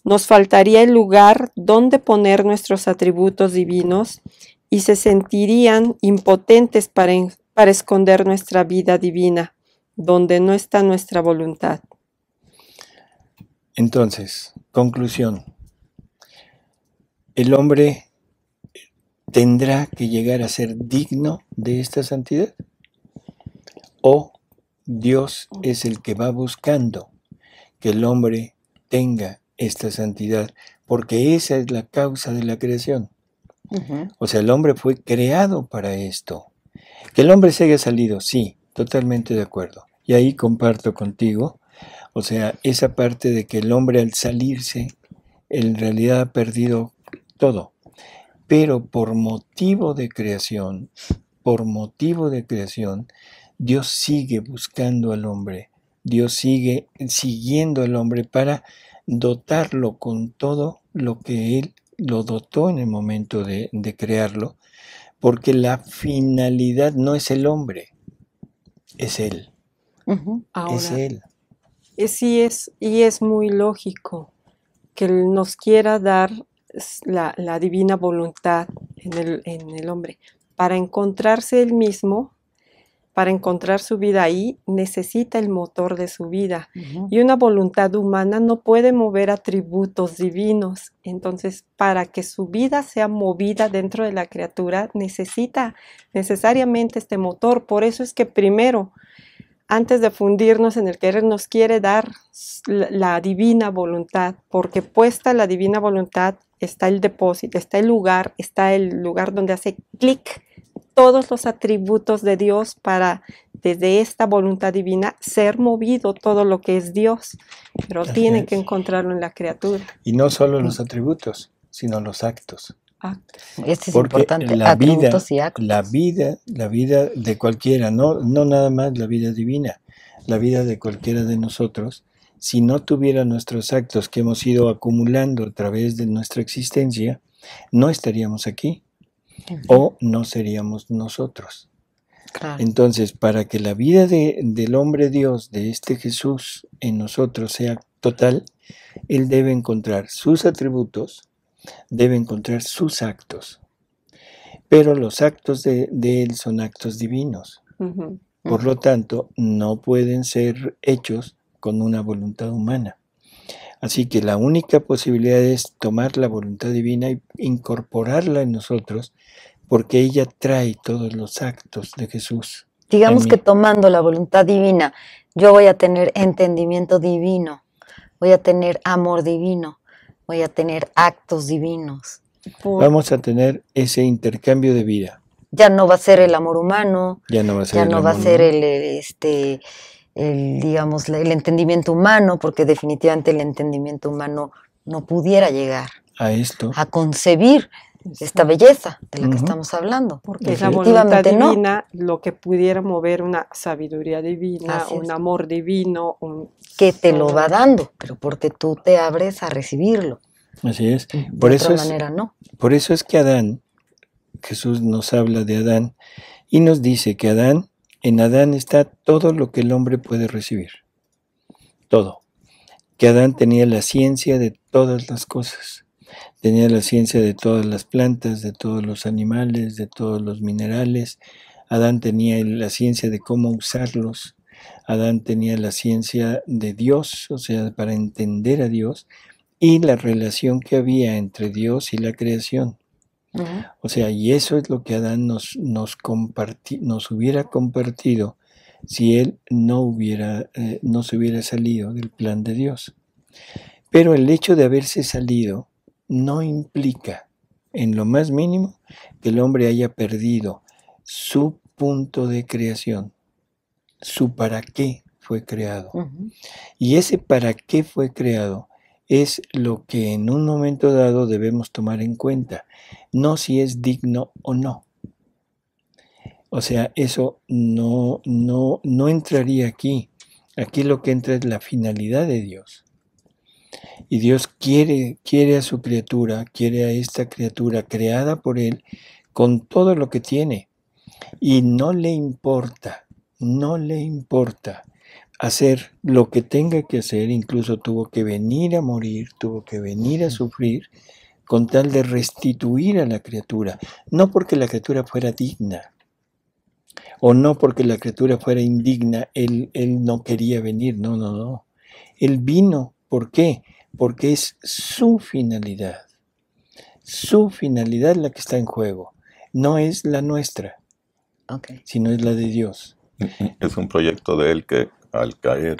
Nos faltaría el lugar donde poner nuestros atributos divinos y se sentirían impotentes para para esconder nuestra vida divina, donde no está nuestra voluntad. Entonces, conclusión. ¿El hombre tendrá que llegar a ser digno de esta santidad? ¿O Dios es el que va buscando que el hombre tenga esta santidad? Porque esa es la causa de la creación. O sea, el hombre fue creado para esto. Que el hombre se haya salido, sí, totalmente de acuerdo. Y ahí comparto contigo, o sea, esa parte de que el hombre al salirse, en realidad ha perdido todo. Pero por motivo de creación, Dios sigue buscando al hombre. Dios sigue siguiendo al hombre para dotarlo con todo lo que Él lo dotó en el momento de crearlo, porque la finalidad no es el hombre, es Él. Ahora, Es Él. sí es muy lógico que Él nos quiera dar la divina voluntad en el hombre. Para encontrarse Él mismo, para encontrar su vida ahí, necesita el motor de su vida. Y una voluntad humana no puede mover atributos divinos. Entonces, para que su vida sea movida dentro de la criatura, necesita necesariamente este motor. Por eso es que primero, antes de fundirnos en el querer, nos quiere dar la divina voluntad, porque puesta la divina voluntad está el depósito, está el lugar donde hace clic todos los atributos de Dios para, desde esta voluntad divina, ser movido todo lo que es Dios. Pero tiene que encontrarlo en la criatura. Y no solo los atributos, sino los actos. Este es porque importante, atributos y actos. La vida de cualquiera, no nada más la vida divina, la vida de cualquiera de nosotros, si no tuviera nuestros actos que hemos ido acumulando a través de nuestra existencia, no estaríamos aquí o no seríamos nosotros. Claro. Entonces, para que la vida del hombre Dios, de este Jesús en nosotros sea total, Él debe encontrar sus atributos, debe encontrar sus actos, pero los actos de Él son actos divinos. Por lo tanto, no pueden ser hechos con una voluntad humana. Así que la única posibilidad es tomar la voluntad divina e incorporarla en nosotros, porque ella trae todos los actos de Jesús. Digamos que tomando la voluntad divina, yo voy a tener entendimiento divino, voy a tener amor divino, voy a tener actos divinos. Vamos a tener ese intercambio de vida. Ya no va a ser el amor humano, ya no va a ser el entendimiento humano, porque definitivamente el entendimiento humano no pudiera llegar a concebir esta belleza de la que estamos hablando. Porque es la voluntad divina lo que pudiera mover una sabiduría divina, un amor divino. Que te lo va dando, pero porque tú te abres a recibirlo. Así es. De otra manera no. Por eso es que Adán, Jesús nos habla de Adán y nos dice que en Adán está todo lo que el hombre puede recibir. Todo. Que Adán tenía la ciencia de todas las cosas. Tenía la ciencia de todas las plantas, de todos los animales, de todos los minerales. Adán tenía la ciencia de cómo usarlos. Adán tenía la ciencia de Dios, o sea, para entender a Dios y la relación que había entre Dios y la creación. O sea, y eso es lo que Adán nos hubiera compartido si él no se hubiera salido del plan de Dios. Pero el hecho de haberse salido no implica, en lo más mínimo, que el hombre haya perdido su punto de creación, su para qué fue creado. Y ese para qué fue creado es lo que en un momento dado debemos tomar en cuenta, no si es digno o no. O sea, eso no entraría aquí. Aquí lo que entra es la finalidad de Dios. Y Dios quiere a su criatura, quiere a esta criatura creada por Él con todo lo que tiene. Y no le importa hacer lo que tenga que hacer, incluso tuvo que venir a morir, tuvo que venir a sufrir, con tal de restituir a la criatura, no porque la criatura fuera digna, O no porque la criatura fuera indigna, él no quería venir, no. Él vino, ¿por qué? Porque es su finalidad la que está en juego, no es la nuestra, sino es la de Dios. Es un proyecto de él que al caer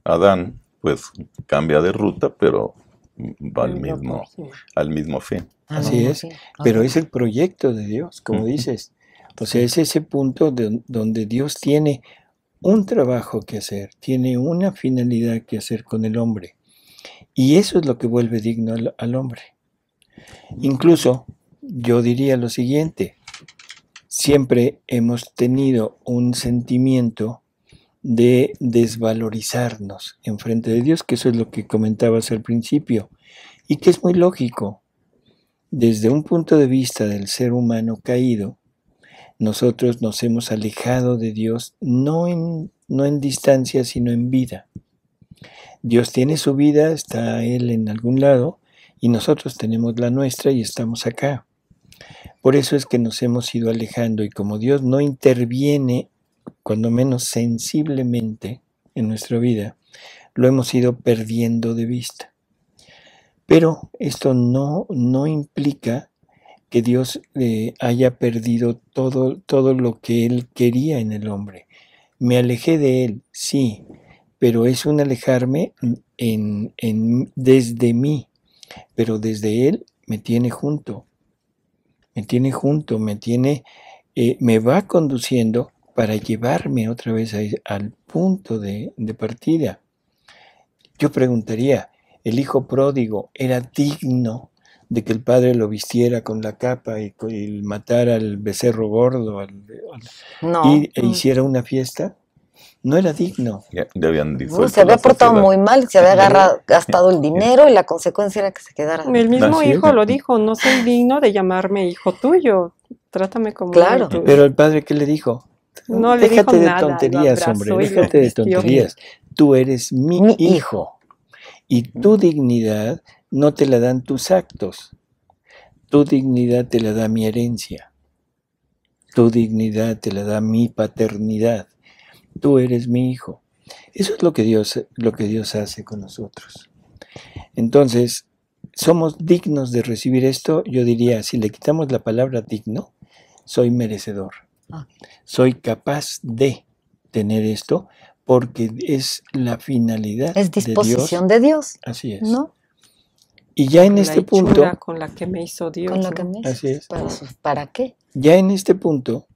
Adán, pues cambia de ruta, pero va al mismo fin. Así es, pero es el proyecto de Dios, como dices. O sea, es ese punto donde Dios tiene un trabajo que hacer, tiene una finalidad que hacer con el hombre. Y eso es lo que vuelve digno al hombre. Incluso, yo diría lo siguiente, siempre hemos tenido un sentimiento de desvalorizarnos en frente de Dios, que eso es lo que comentabas al principio, y que es muy lógico. Desde un punto de vista del ser humano caído, nosotros nos hemos alejado de Dios no en distancia, sino en vida. Dios tiene su vida, está Él en algún lado, y nosotros tenemos la nuestra y estamos acá. Por eso es que nos hemos ido alejando, y como Dios no interviene, cuando menos sensiblemente, en nuestra vida, lo hemos ido perdiendo de vista. Pero esto no implica que Dios haya perdido todo lo que Él quería en el hombre. Me alejé de Él, sí, pero es un alejarme desde mí, pero desde Él me tiene junto, me va conduciendo para llevarme otra vez al punto de partida. Yo preguntaría, ¿el hijo pródigo era digno de que el padre lo vistiera con la capa y matara al becerro gordo e hiciera una fiesta? No era digno. Se había portado muy mal, se había gastado el dinero y la consecuencia era que se quedara. El mismo hijo lo dijo, no soy digno de llamarme hijo tuyo, trátame como claro. tuyo. Pero el padre, ¿qué le dijo? No le dijo nada. Déjate de tonterías, hombre, déjate de tonterías. Tú eres mi hijo. Y tu dignidad no te la dan tus actos. Tu dignidad te la da mi herencia. Tu dignidad te la da mi paternidad. Tú eres mi hijo. Eso es lo que Dios hace con nosotros. Entonces, somos dignos de recibir esto. Yo diría, si le quitamos la palabra digno, soy merecedor. Soy capaz de tener esto porque es la finalidad de Dios. Es disposición de Dios. Así es. ¿No? Y ya en este punto... Con la que me hizo Dios. Con la que me hizo. Así es. ¿Para qué? Ya en este punto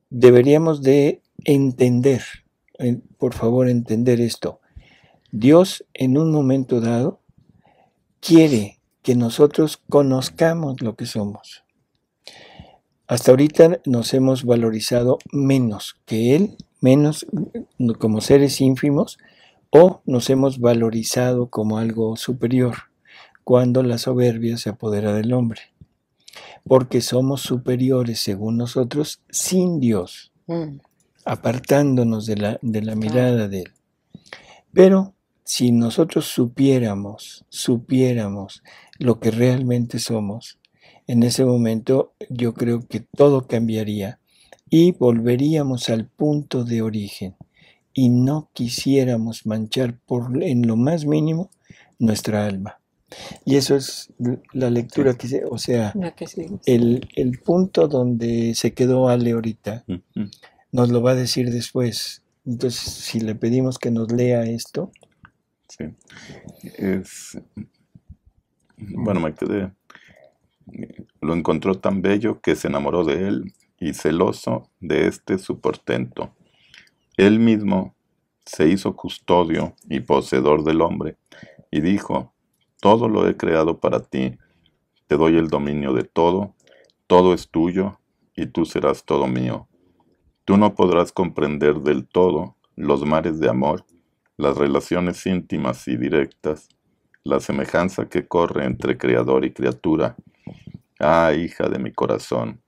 deberíamos de entender, por favor entender esto. Dios en un momento dado quiere que nosotros conozcamos lo que somos. Hasta ahorita nos hemos valorizado menos que Él, menos como seres ínfimos, o nos hemos valorizado como algo superior, cuando la soberbia se apodera del hombre. Porque somos superiores, según nosotros, sin Dios, apartándonos de la mirada de Él. Pero si nosotros supiéramos lo que realmente somos, en ese momento yo creo que todo cambiaría y volveríamos al punto de origen y no quisiéramos manchar en lo más mínimo nuestra alma. Y eso es la lectura que o sea, el punto donde se quedó Ale ahorita, nos lo va a decir después. Entonces, si le pedimos que nos lea esto. Sí. Bueno, me quedé. Lo encontró tan bello que se enamoró de él y celoso de su portento. Él mismo se hizo custodio y poseedor del hombre y dijo: todo lo he creado para ti, te doy el dominio de todo, todo es tuyo y tú serás todo mío. Tú no podrás comprender del todo los mares de amor, las relaciones íntimas y directas, la semejanza que corre entre creador y criatura. Ah, hija de mi corazón,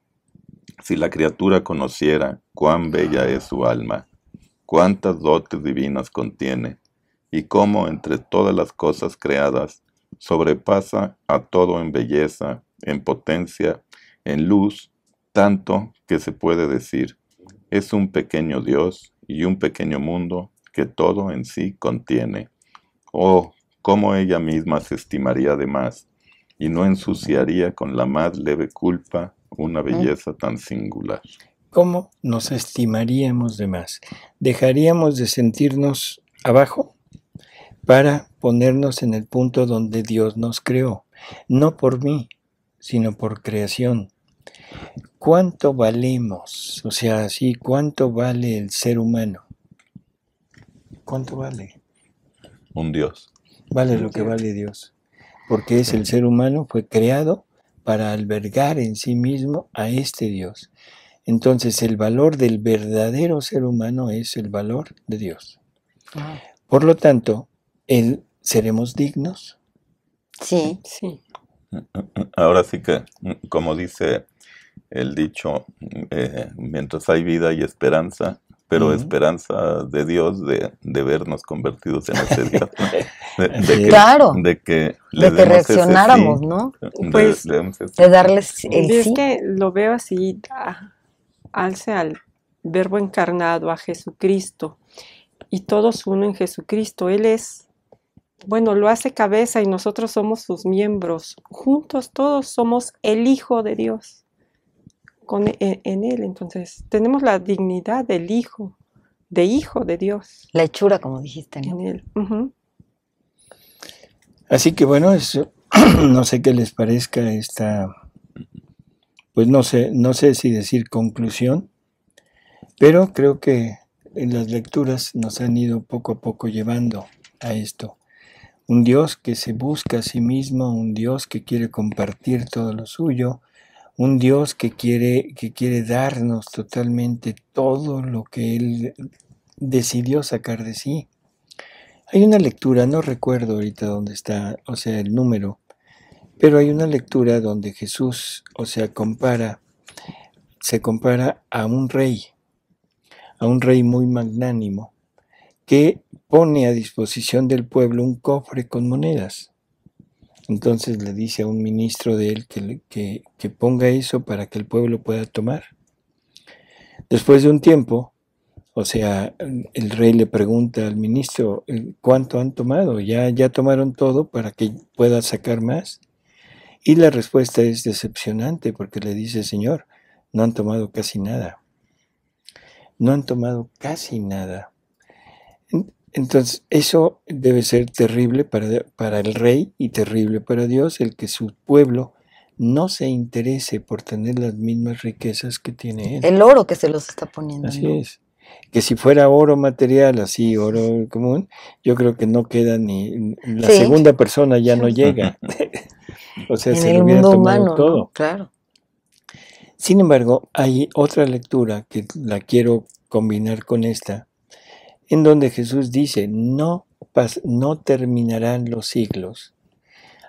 si la criatura conociera cuán bella es su alma, cuántas dotes divinas contiene, y cómo entre todas las cosas creadas sobrepasa a todo en belleza, en potencia, en luz, tanto que se puede decir: es un pequeño Dios y un pequeño mundo que todo en sí contiene. Oh, cómo ella misma se estimaría de más y no ensuciaría con la más leve culpa una belleza tan singular. ¿Cómo nos estimaríamos de más? ¿Dejaríamos de sentirnos abajo para ponernos en el punto donde Dios nos creó? No por mí, sino por creación. ¿Cuánto valemos? O sea, sí, ¿cuánto vale el ser humano? ¿Cuánto vale? Un Dios. Vale lo que vale Dios. Porque es el ser humano, fue creado para albergar en sí mismo a este Dios. Entonces el valor del verdadero ser humano es el valor de Dios. Por lo tanto, ¿seremos dignos? Sí. Sí. Ahora sí que, como dice el dicho, mientras hay vida hay esperanza, pero esperanza de Dios de vernos convertidos en ese Dios. De que reaccionáramos, sí, ¿no? Pues, de darles el sí. Es que lo veo así, alce al Verbo encarnado, a Jesucristo, y todos uno en Jesucristo. Él es, bueno, lo hace cabeza y nosotros somos sus miembros. Juntos todos somos el Hijo de Dios. En Él, entonces, tenemos la dignidad del Hijo de Dios. La hechura, como dijiste, ¿no? En Él. Así que bueno, no sé qué les parezca esta, pues no sé si decir conclusión, pero creo que en las lecturas nos han ido poco a poco llevando a esto. Un Dios que se busca a sí mismo, un Dios que quiere compartir todo lo suyo, un Dios que quiere darnos totalmente todo lo que Él decidió sacar de sí. Hay una lectura, no recuerdo ahorita dónde está, o sea, el número, pero hay una lectura donde Jesús, o sea, se compara a un rey muy magnánimo, que pone a disposición del pueblo un cofre con monedas. Entonces le dice a un ministro de él que ponga eso para que el pueblo pueda tomar. Después de un tiempo, o sea, el rey le pregunta al ministro, ¿cuánto han tomado? ¿Ya tomaron todo para que pueda sacar más? Y la respuesta es decepcionante porque le dice, Señor, no han tomado casi nada. No han tomado casi nada. Entonces, eso debe ser terrible para el rey y terrible para Dios, el que su pueblo no se interese por tener las mismas riquezas que tiene él. El oro que se los está poniendo. Así es. Que si fuera oro material, así, oro común, yo creo que no queda ni... La segunda persona ya no llega. O sea, se lo hubiera tomado humano, todo. ¿no? Claro. Sin embargo, hay otra lectura que la quiero combinar con esta, en donde Jesús dice, no terminarán los siglos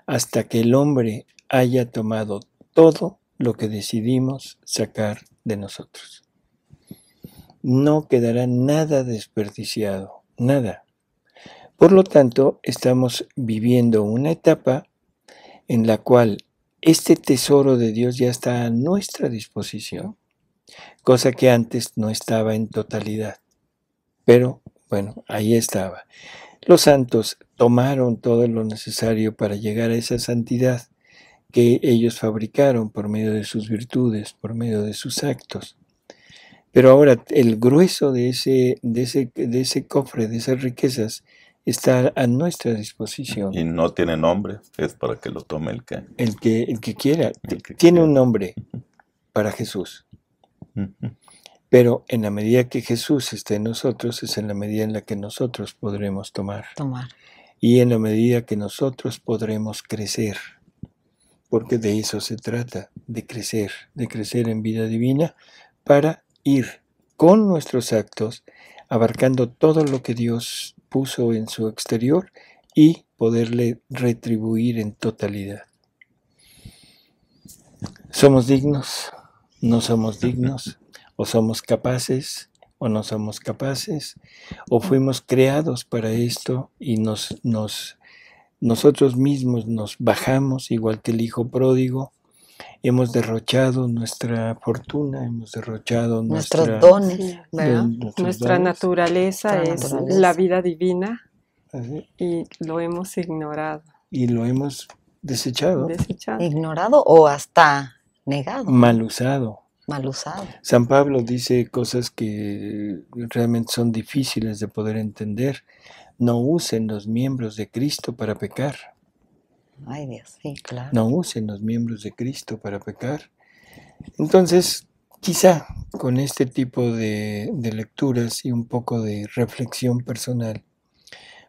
hasta que el hombre haya tomado todo lo que decidimos sacar de nosotros. No quedará nada desperdiciado, nada. Por lo tanto, estamos viviendo una etapa en la cual este tesoro de Dios ya está a nuestra disposición, cosa que antes no estaba en totalidad. Pero, bueno, ahí estaba. Los santos tomaron todo lo necesario para llegar a esa santidad que ellos fabricaron por medio de sus virtudes, por medio de sus actos. Pero ahora el grueso de ese cofre, de esas riquezas, está a nuestra disposición. Y no tiene nombre, es para que lo tome el que quiera. Tiene un nombre para Jesús. Pero en la medida que Jesús esté en nosotros, es en la medida en la que nosotros podremos tomar. Y en la medida que nosotros podremos crecer. Porque de eso se trata, de crecer en vida divina, para ir con nuestros actos, abarcando todo lo que Dios puso en su exterior y poderle retribuir en totalidad. ¿Somos dignos? ¿No somos dignos? ¿O somos capaces o no somos capaces? ¿O fuimos creados para esto y nosotros mismos nos bajamos igual que el hijo pródigo hemos derrochado nuestra fortuna, hemos derrochado nuestros dones, Sí. ¿verdad? Nuestra dones. naturaleza Nuestra es naturaleza. la vida divina Así, y lo hemos ignorado, y lo hemos desechado, desechado. Ignorado o hasta negado, ¿no? mal usado. Mal usado. San Pablo dice cosas que realmente son difíciles de poder entender. No usen los miembros de Cristo para pecar. Ay, Dios, sí, claro. No usen los miembros de Cristo para pecar. Entonces, quizá con este tipo de lecturas y un poco de reflexión personal,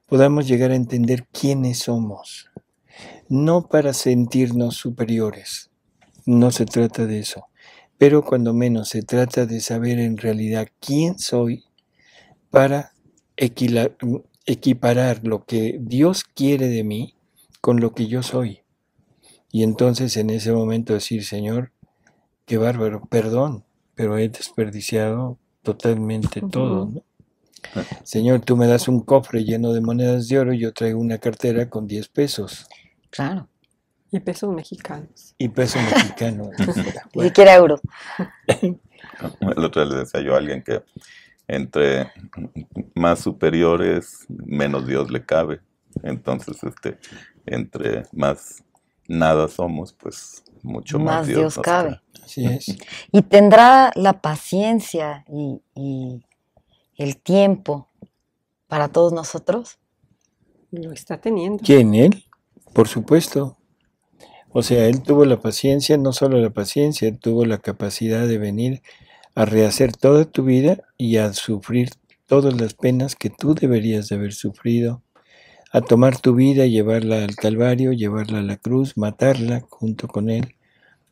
podamos llegar a entender quiénes somos. No para sentirnos superiores, no se trata de eso, pero cuando menos se trata de saber en realidad quién soy para equiparar lo que Dios quiere de mí con lo que yo soy. Y entonces en ese momento decir, Señor, qué bárbaro, perdón, pero he desperdiciado totalmente todo, ¿no? Señor, tú me das un cofre lleno de monedas de oro y yo traigo una cartera con 10 pesos. Claro. Y pesos mexicanos. Y peso mexicano. Ni Bueno, siquiera euros. El otro día le decía yo a alguien que entre más superiores, menos Dios le cabe. Entonces, entre más nada somos, pues mucho más Más Dios nos cabe. así es. Y tendrá la paciencia y el tiempo para todos nosotros. Lo está teniendo. ¿Quién? Él, por supuesto. O sea, él tuvo la paciencia, no solo la paciencia, él tuvo la capacidad de venir a rehacer toda tu vida y a sufrir todas las penas que tú deberías de haber sufrido, a tomar tu vida, llevarla al Calvario, llevarla a la cruz, matarla junto con él,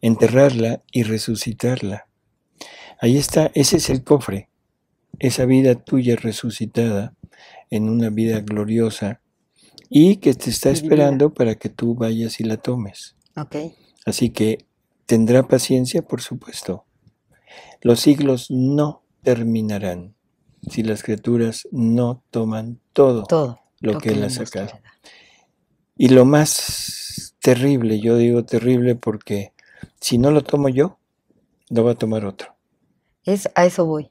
enterrarla y resucitarla. Ahí está, ese es el cofre, esa vida tuya resucitada en una vida gloriosa y que te está esperando para que tú vayas y la tomes. Ok. Así que tendrá paciencia, por supuesto. Los siglos no terminarán si las criaturas no toman todo Todo lo que él ha nos sacado. quiere dar. Y lo más terrible, yo digo terrible porque si no lo tomo yo, lo va a tomar otro. A eso voy.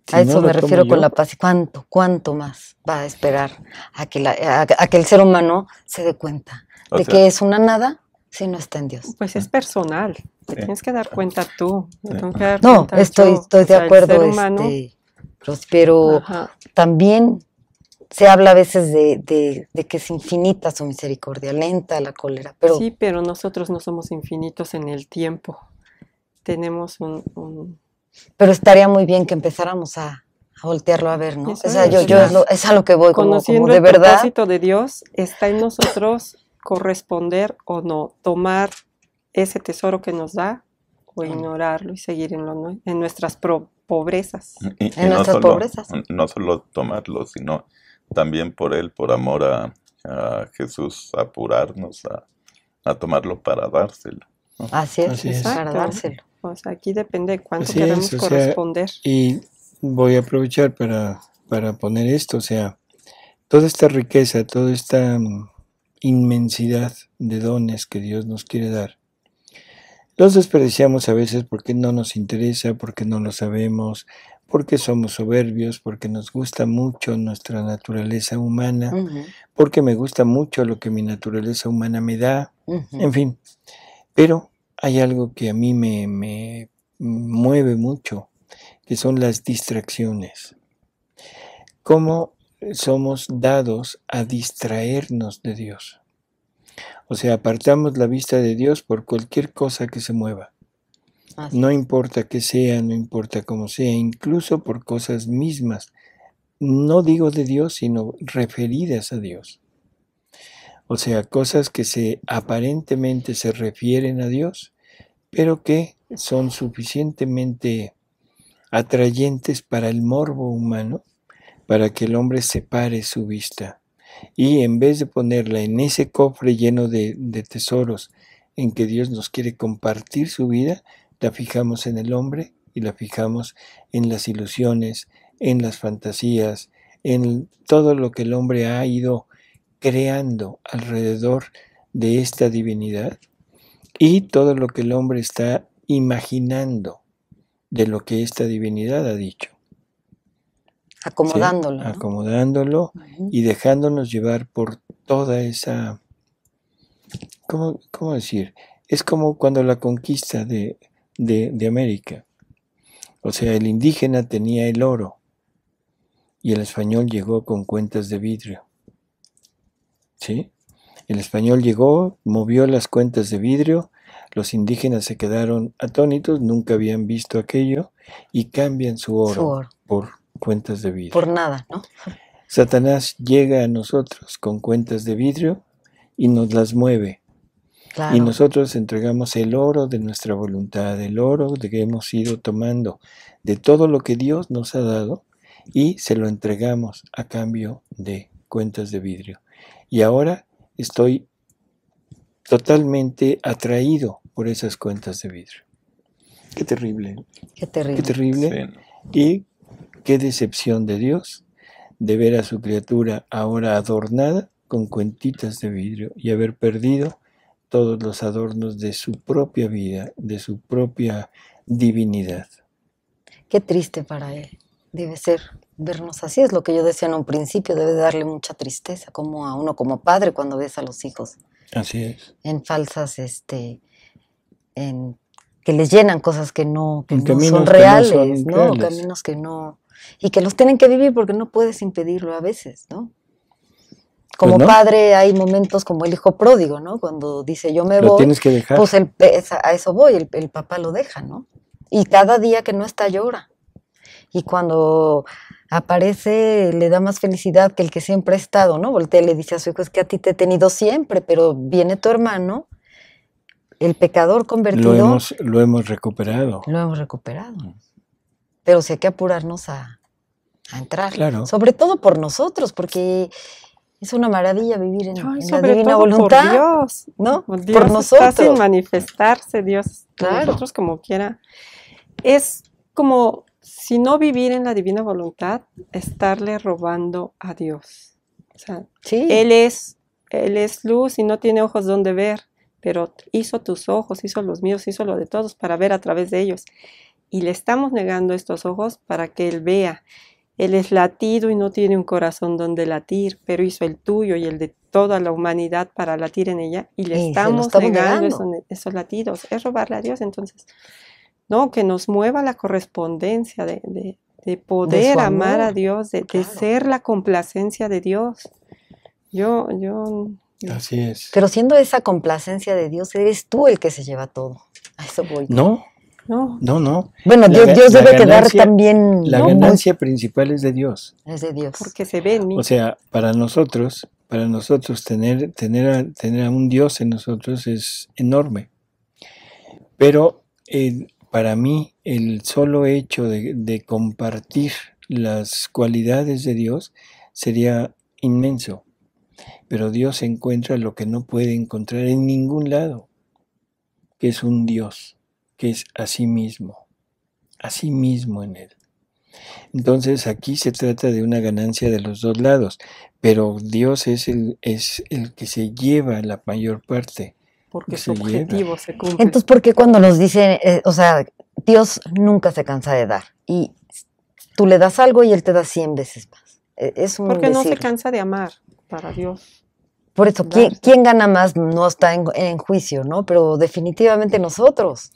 Si A eso no lo me tomo refiero con yo, la paciencia. ¿Cuánto más va a esperar a que el ser humano se dé cuenta O de sea, que es una nada si no está en Dios? Pues es personal. Te Sí. tienes que dar cuenta tú. Me tengo que dar No, cuenta estoy yo. de O sea, el acuerdo, ser humano, pero ajá, también se habla a veces de que es infinita su misericordia, lenta la cólera, pero sí, pero nosotros no somos infinitos en el tiempo. Tenemos un pero estaría muy bien que empezáramos a voltearlo a ver, ¿no? Eso O sea, es. es a lo que voy, como conociendo de el verdad. propósito de Dios, está en nosotros corresponder o no, tomar ese tesoro que nos da o ignorarlo y seguir en nuestras pobrezas. y En nuestras pobrezas. no solo tomarlo, sino también por él, por amor a Jesús, apurarnos a tomarlo para dárselo. Así es, Así es. para Exacto. dárselo. O sea, aquí depende de cuánto Así es, queremos o sea, corresponder. y voy a aprovechar para poner esto, o sea, toda esta riqueza, toda esta inmensidad de dones que Dios nos quiere dar, los desperdiciamos a veces porque no nos interesa, porque no lo sabemos, porque somos soberbios, porque nos gusta mucho nuestra naturaleza humana, Ujú, porque me gusta mucho lo que mi naturaleza humana me da, ujú. en fin. Pero hay algo que a mí me mueve mucho, que son las distracciones. ¿Cómo somos dados a distraernos de Dios? O sea, apartamos la vista de Dios por cualquier cosa que se mueva. Así No es. importa qué sea, no importa cómo sea, incluso por cosas mismas. No digo de Dios, sino referidas a Dios. O sea, cosas que aparentemente se refieren a Dios, pero que son suficientemente atrayentes para el morbo humano, para que el hombre separe su vista. Y en vez de ponerla en ese cofre lleno de tesoros en que Dios nos quiere compartir su vida, la fijamos en el hombre y la fijamos en las ilusiones, en las fantasías, en todo lo que el hombre ha ido creando alrededor de esta divinidad y todo lo que el hombre está imaginando de lo que esta divinidad ha dicho. Acomodándolo. ¿Sí? ¿No? Acomodándolo y dejándonos llevar por toda esa... ¿Cómo decir? Es como cuando la conquista de América. O sea, el indígena tenía el oro y el español llegó con cuentas de vidrio. ¿Sí? El español llegó, movió las cuentas de vidrio, los indígenas se quedaron atónitos, nunca habían visto aquello y cambian su oro por cuentas de vidrio. Por nada, ¿no? Satanás llega a nosotros con cuentas de vidrio y nos las mueve. Claro. Y nosotros entregamos el oro de nuestra voluntad, el oro de que hemos ido tomando de todo lo que Dios nos ha dado y se lo entregamos a cambio de cuentas de vidrio. Y ahora estoy totalmente atraído por esas cuentas de vidrio. Qué terrible. Qué terrible. Qué terrible. Sí. Y qué decepción de Dios de ver a su criatura ahora adornada con cuentitas de vidrio y haber perdido todos los adornos de su propia vida, de su propia divinidad. Qué triste para él. Debe ser vernos así, es lo que yo decía en un principio, debe darle mucha tristeza como a uno como padre cuando ves a los hijos. Así es. En falsas, que les llenan cosas que no son reales, ¿no? Caminos que no, y que los tienen que vivir porque no puedes impedirlo a veces, ¿no? Como pues no. Padre hay momentos como el hijo pródigo, ¿no? Cuando dice yo me voy, lo tienes que dejar. Pues a eso voy, el papá lo deja, ¿no? Y cada día que no está llora. Y cuando aparece le da más felicidad que el que siempre ha estado, ¿no? Voltea y le dice a su hijo, es que a ti te he tenido siempre, pero viene tu hermano, el pecador convertido. Lo hemos recuperado. Lo hemos recuperado. Pero sí hay que apurarnos a entrar. Claro. Sobre todo por nosotros, porque es una maravilla vivir en la divina todo voluntad. Por Dios, ¿no? Dios por nosotros. Está sin manifestarse, Dios, claro. Nosotros como quiera. Es como si no vivir en la divina voluntad, estarle robando a Dios. O sea, sí. Él es luz y no tiene ojos donde ver, pero hizo tus ojos, hizo los míos, hizo lo de todos para ver a través de ellos. Y le estamos negando estos ojos para que Él vea. Él es latido y no tiene un corazón donde latir, pero hizo el tuyo y el de toda la humanidad para latir en ella, y le estamos negando esos latidos. Es robarle a Dios, entonces. No, que nos mueva la correspondencia de poder amar a Dios, de ser la complacencia de Dios. Yo. Así es. Pero siendo esa complacencia de Dios, eres tú el que se lleva todo. A eso voy. No. Bueno, Dios debe quedar también. La ganancia principal es de Dios. Es de Dios. Porque se ve en mí. O sea, para nosotros tener a un Dios en nosotros es enorme. Pero para mí, el solo hecho de compartir las cualidades de Dios sería inmenso. Pero Dios encuentra lo que no puede encontrar en ningún lado, que es un Dios, que es a sí mismo en Él. Entonces aquí se trata de una ganancia de los dos lados, pero Dios es el que se lleva la mayor parte. Porque su objetivo se cumple. Entonces, ¿por qué cuando nos dicen, Dios nunca se cansa de dar? Y tú le das algo y Él te da 100 veces más. Es un Porque decir. No se cansa de amar para Dios. Por eso, ¿quién gana más? No está en juicio, ¿no? Pero definitivamente nosotros.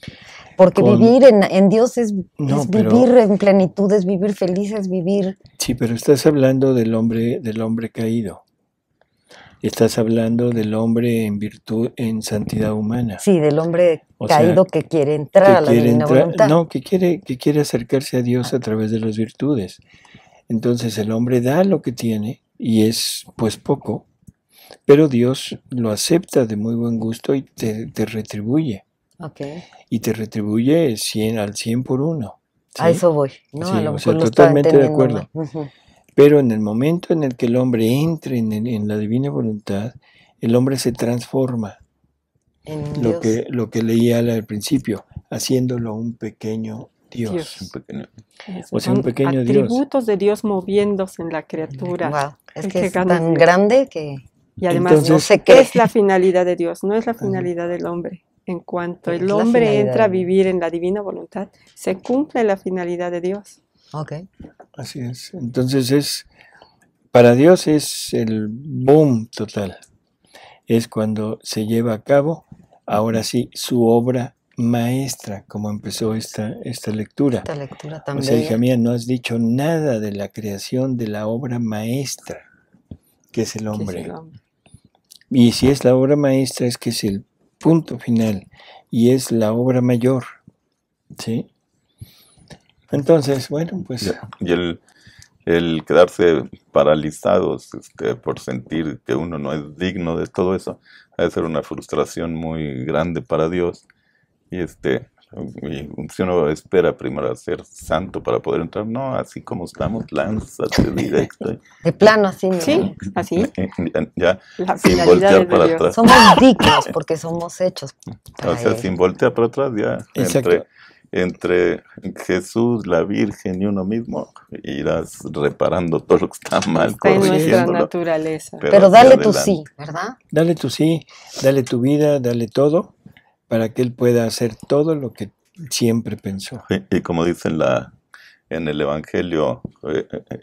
Porque vivir en Dios es vivir en plenitud, es vivir feliz, es vivir... Sí, pero estás hablando del hombre caído. Estás hablando del hombre en virtud, en santidad humana. Sí, del hombre caído que quiere entrar a la divina voluntad. No, que quiere acercarse a Dios a través de las virtudes. Entonces el hombre da lo que tiene y es pues poco, pero Dios lo acepta de muy buen gusto y te retribuye. Okay. Y te retribuye al 100 por uno. ¿Sí? A eso voy, ¿no? Sí, a lo mejor totalmente de acuerdo. Pero en el momento en el que el hombre entre en la divina voluntad, el hombre se transforma. Lo que leía al principio, haciéndolo un pequeño Dios. Un pequeño Dios. Atributos de Dios moviéndose en la criatura. Wow. Es que es tan grande que... Y además entonces, no sé qué es la finalidad de Dios, no es la finalidad del hombre. en cuanto Es el la hombre finalidad entra a de Dios. vivir en la divina voluntad, se cumple la finalidad de Dios. Ok. Así es. Entonces para Dios es el boom total. Es cuando se lleva a cabo, ahora sí, su obra maestra, como empezó esta lectura. Esta lectura O también. sea, hija mía, no has dicho nada de la creación de la obra maestra, que es el Que es hombre. el hombre. Y si es la obra maestra, es que es el punto final y es la obra mayor, ¿sí? Entonces, bueno, pues Y el quedarse paralizados por sentir que uno no es digno de todo eso, ha de ser una frustración muy grande para Dios. Y y si uno espera primero a ser santo para poder entrar, no, así como estamos, lánzate directo. De plano, así, ¿no? Sí, así. Ya, La sin finalidad voltear es de para Dios. atrás. Somos dignos porque somos hechos para O sea, Él. sin voltear para atrás, ya exacto. entre Jesús, la Virgen y uno mismo, irás reparando todo lo que está mal, Está en nuestra corrigiéndolo. naturaleza. Pero hacia dale tu adelante. sí, ¿verdad? Dale tu sí, dale tu vida, dale todo, para que Él pueda hacer todo lo que siempre pensó. Y como dice en el Evangelio,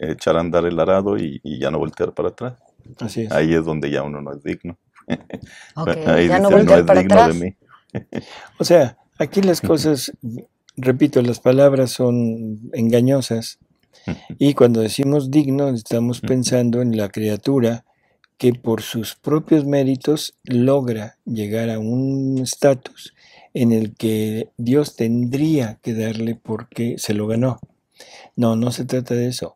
echar a andar el arado y ya no voltear para atrás. Así es. Ahí es donde ya uno no es digno. Ok, Ahí ya no dice, no voltear es para digno atrás. de mí. O sea, aquí las cosas, repito, las palabras son engañosas y cuando decimos digno estamos pensando en la criatura que por sus propios méritos logra llegar a un estatus en el que Dios tendría que darle porque se lo ganó. No, no se trata de eso.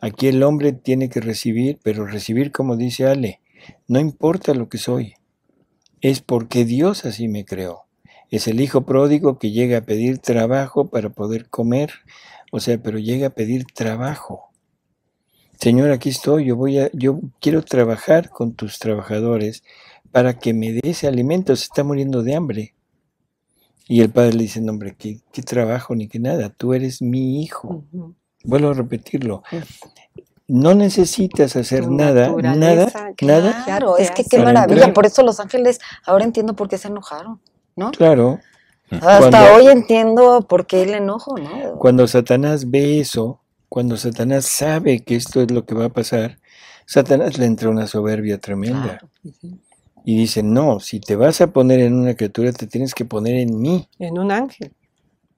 Aquí el hombre tiene que recibir, pero recibir como dice Ale, no importa lo que soy, es porque Dios así me creó. Es el hijo pródigo que llega a pedir trabajo para poder comer, o sea, pero llega a pedir trabajo. Señor, aquí estoy, yo quiero trabajar con tus trabajadores para que me dé ese alimento, se está muriendo de hambre. Y el padre le dice, no, hombre, ¿qué trabajo ni qué nada? Tú eres mi hijo. Ujú. Vuelvo a repetirlo. No necesitas hacer Tu nada, naturaleza, nada. Claro, te es que hace qué para maravilla. entrar. Por eso los ángeles, ahora entiendo por qué se enojaron, ¿no? Claro, Hasta Cuando- hoy entiendo por qué el enojo, ¿no? cuando Satanás ve eso, cuando Satanás sabe que esto es lo que va a pasar, Satanás le entra una soberbia tremenda. Claro. Y dice, no, si te vas a poner en una criatura, te tienes que poner en mí. En un ángel,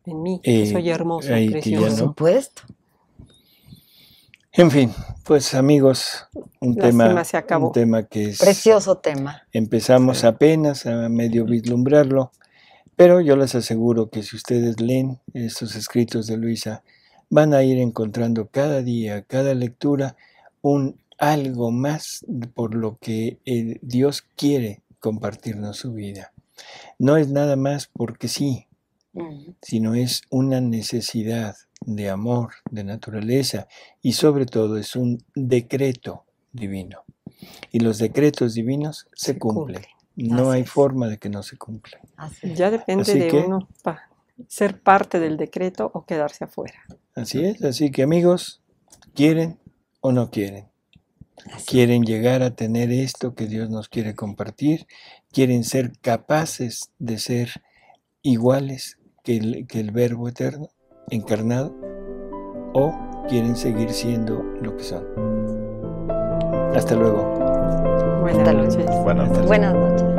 en mí, que soy hermoso, ahí que ya Por precioso. no. supuesto. En fin, pues amigos, Lástima, se acabó. un tema que es, Precioso tema. empezamos Sí. apenas a medio vislumbrarlo, pero yo les aseguro que si ustedes leen estos escritos de Luisa, van a ir encontrando cada día, cada lectura, algo más por lo que Dios quiere compartirnos su vida. No es nada más porque sí, sino es una necesidad de amor, de naturaleza, y sobre todo es un decreto divino. Y los decretos divinos se cumplen. No Así hay es. forma de que no se cumplan. Así es. Ya depende Así de que- uno ser parte del decreto o quedarse afuera. Así es, así que amigos, ¿quieren o no quieren? Así ¿Quieren llegar a tener esto que Dios nos quiere compartir? ¿Quieren ser capaces de ser iguales que el Verbo Eterno, encarnado? ¿O quieren seguir siendo lo que son? Hasta luego. Buenas Hasta luego. noches. Bueno, Buenas noches.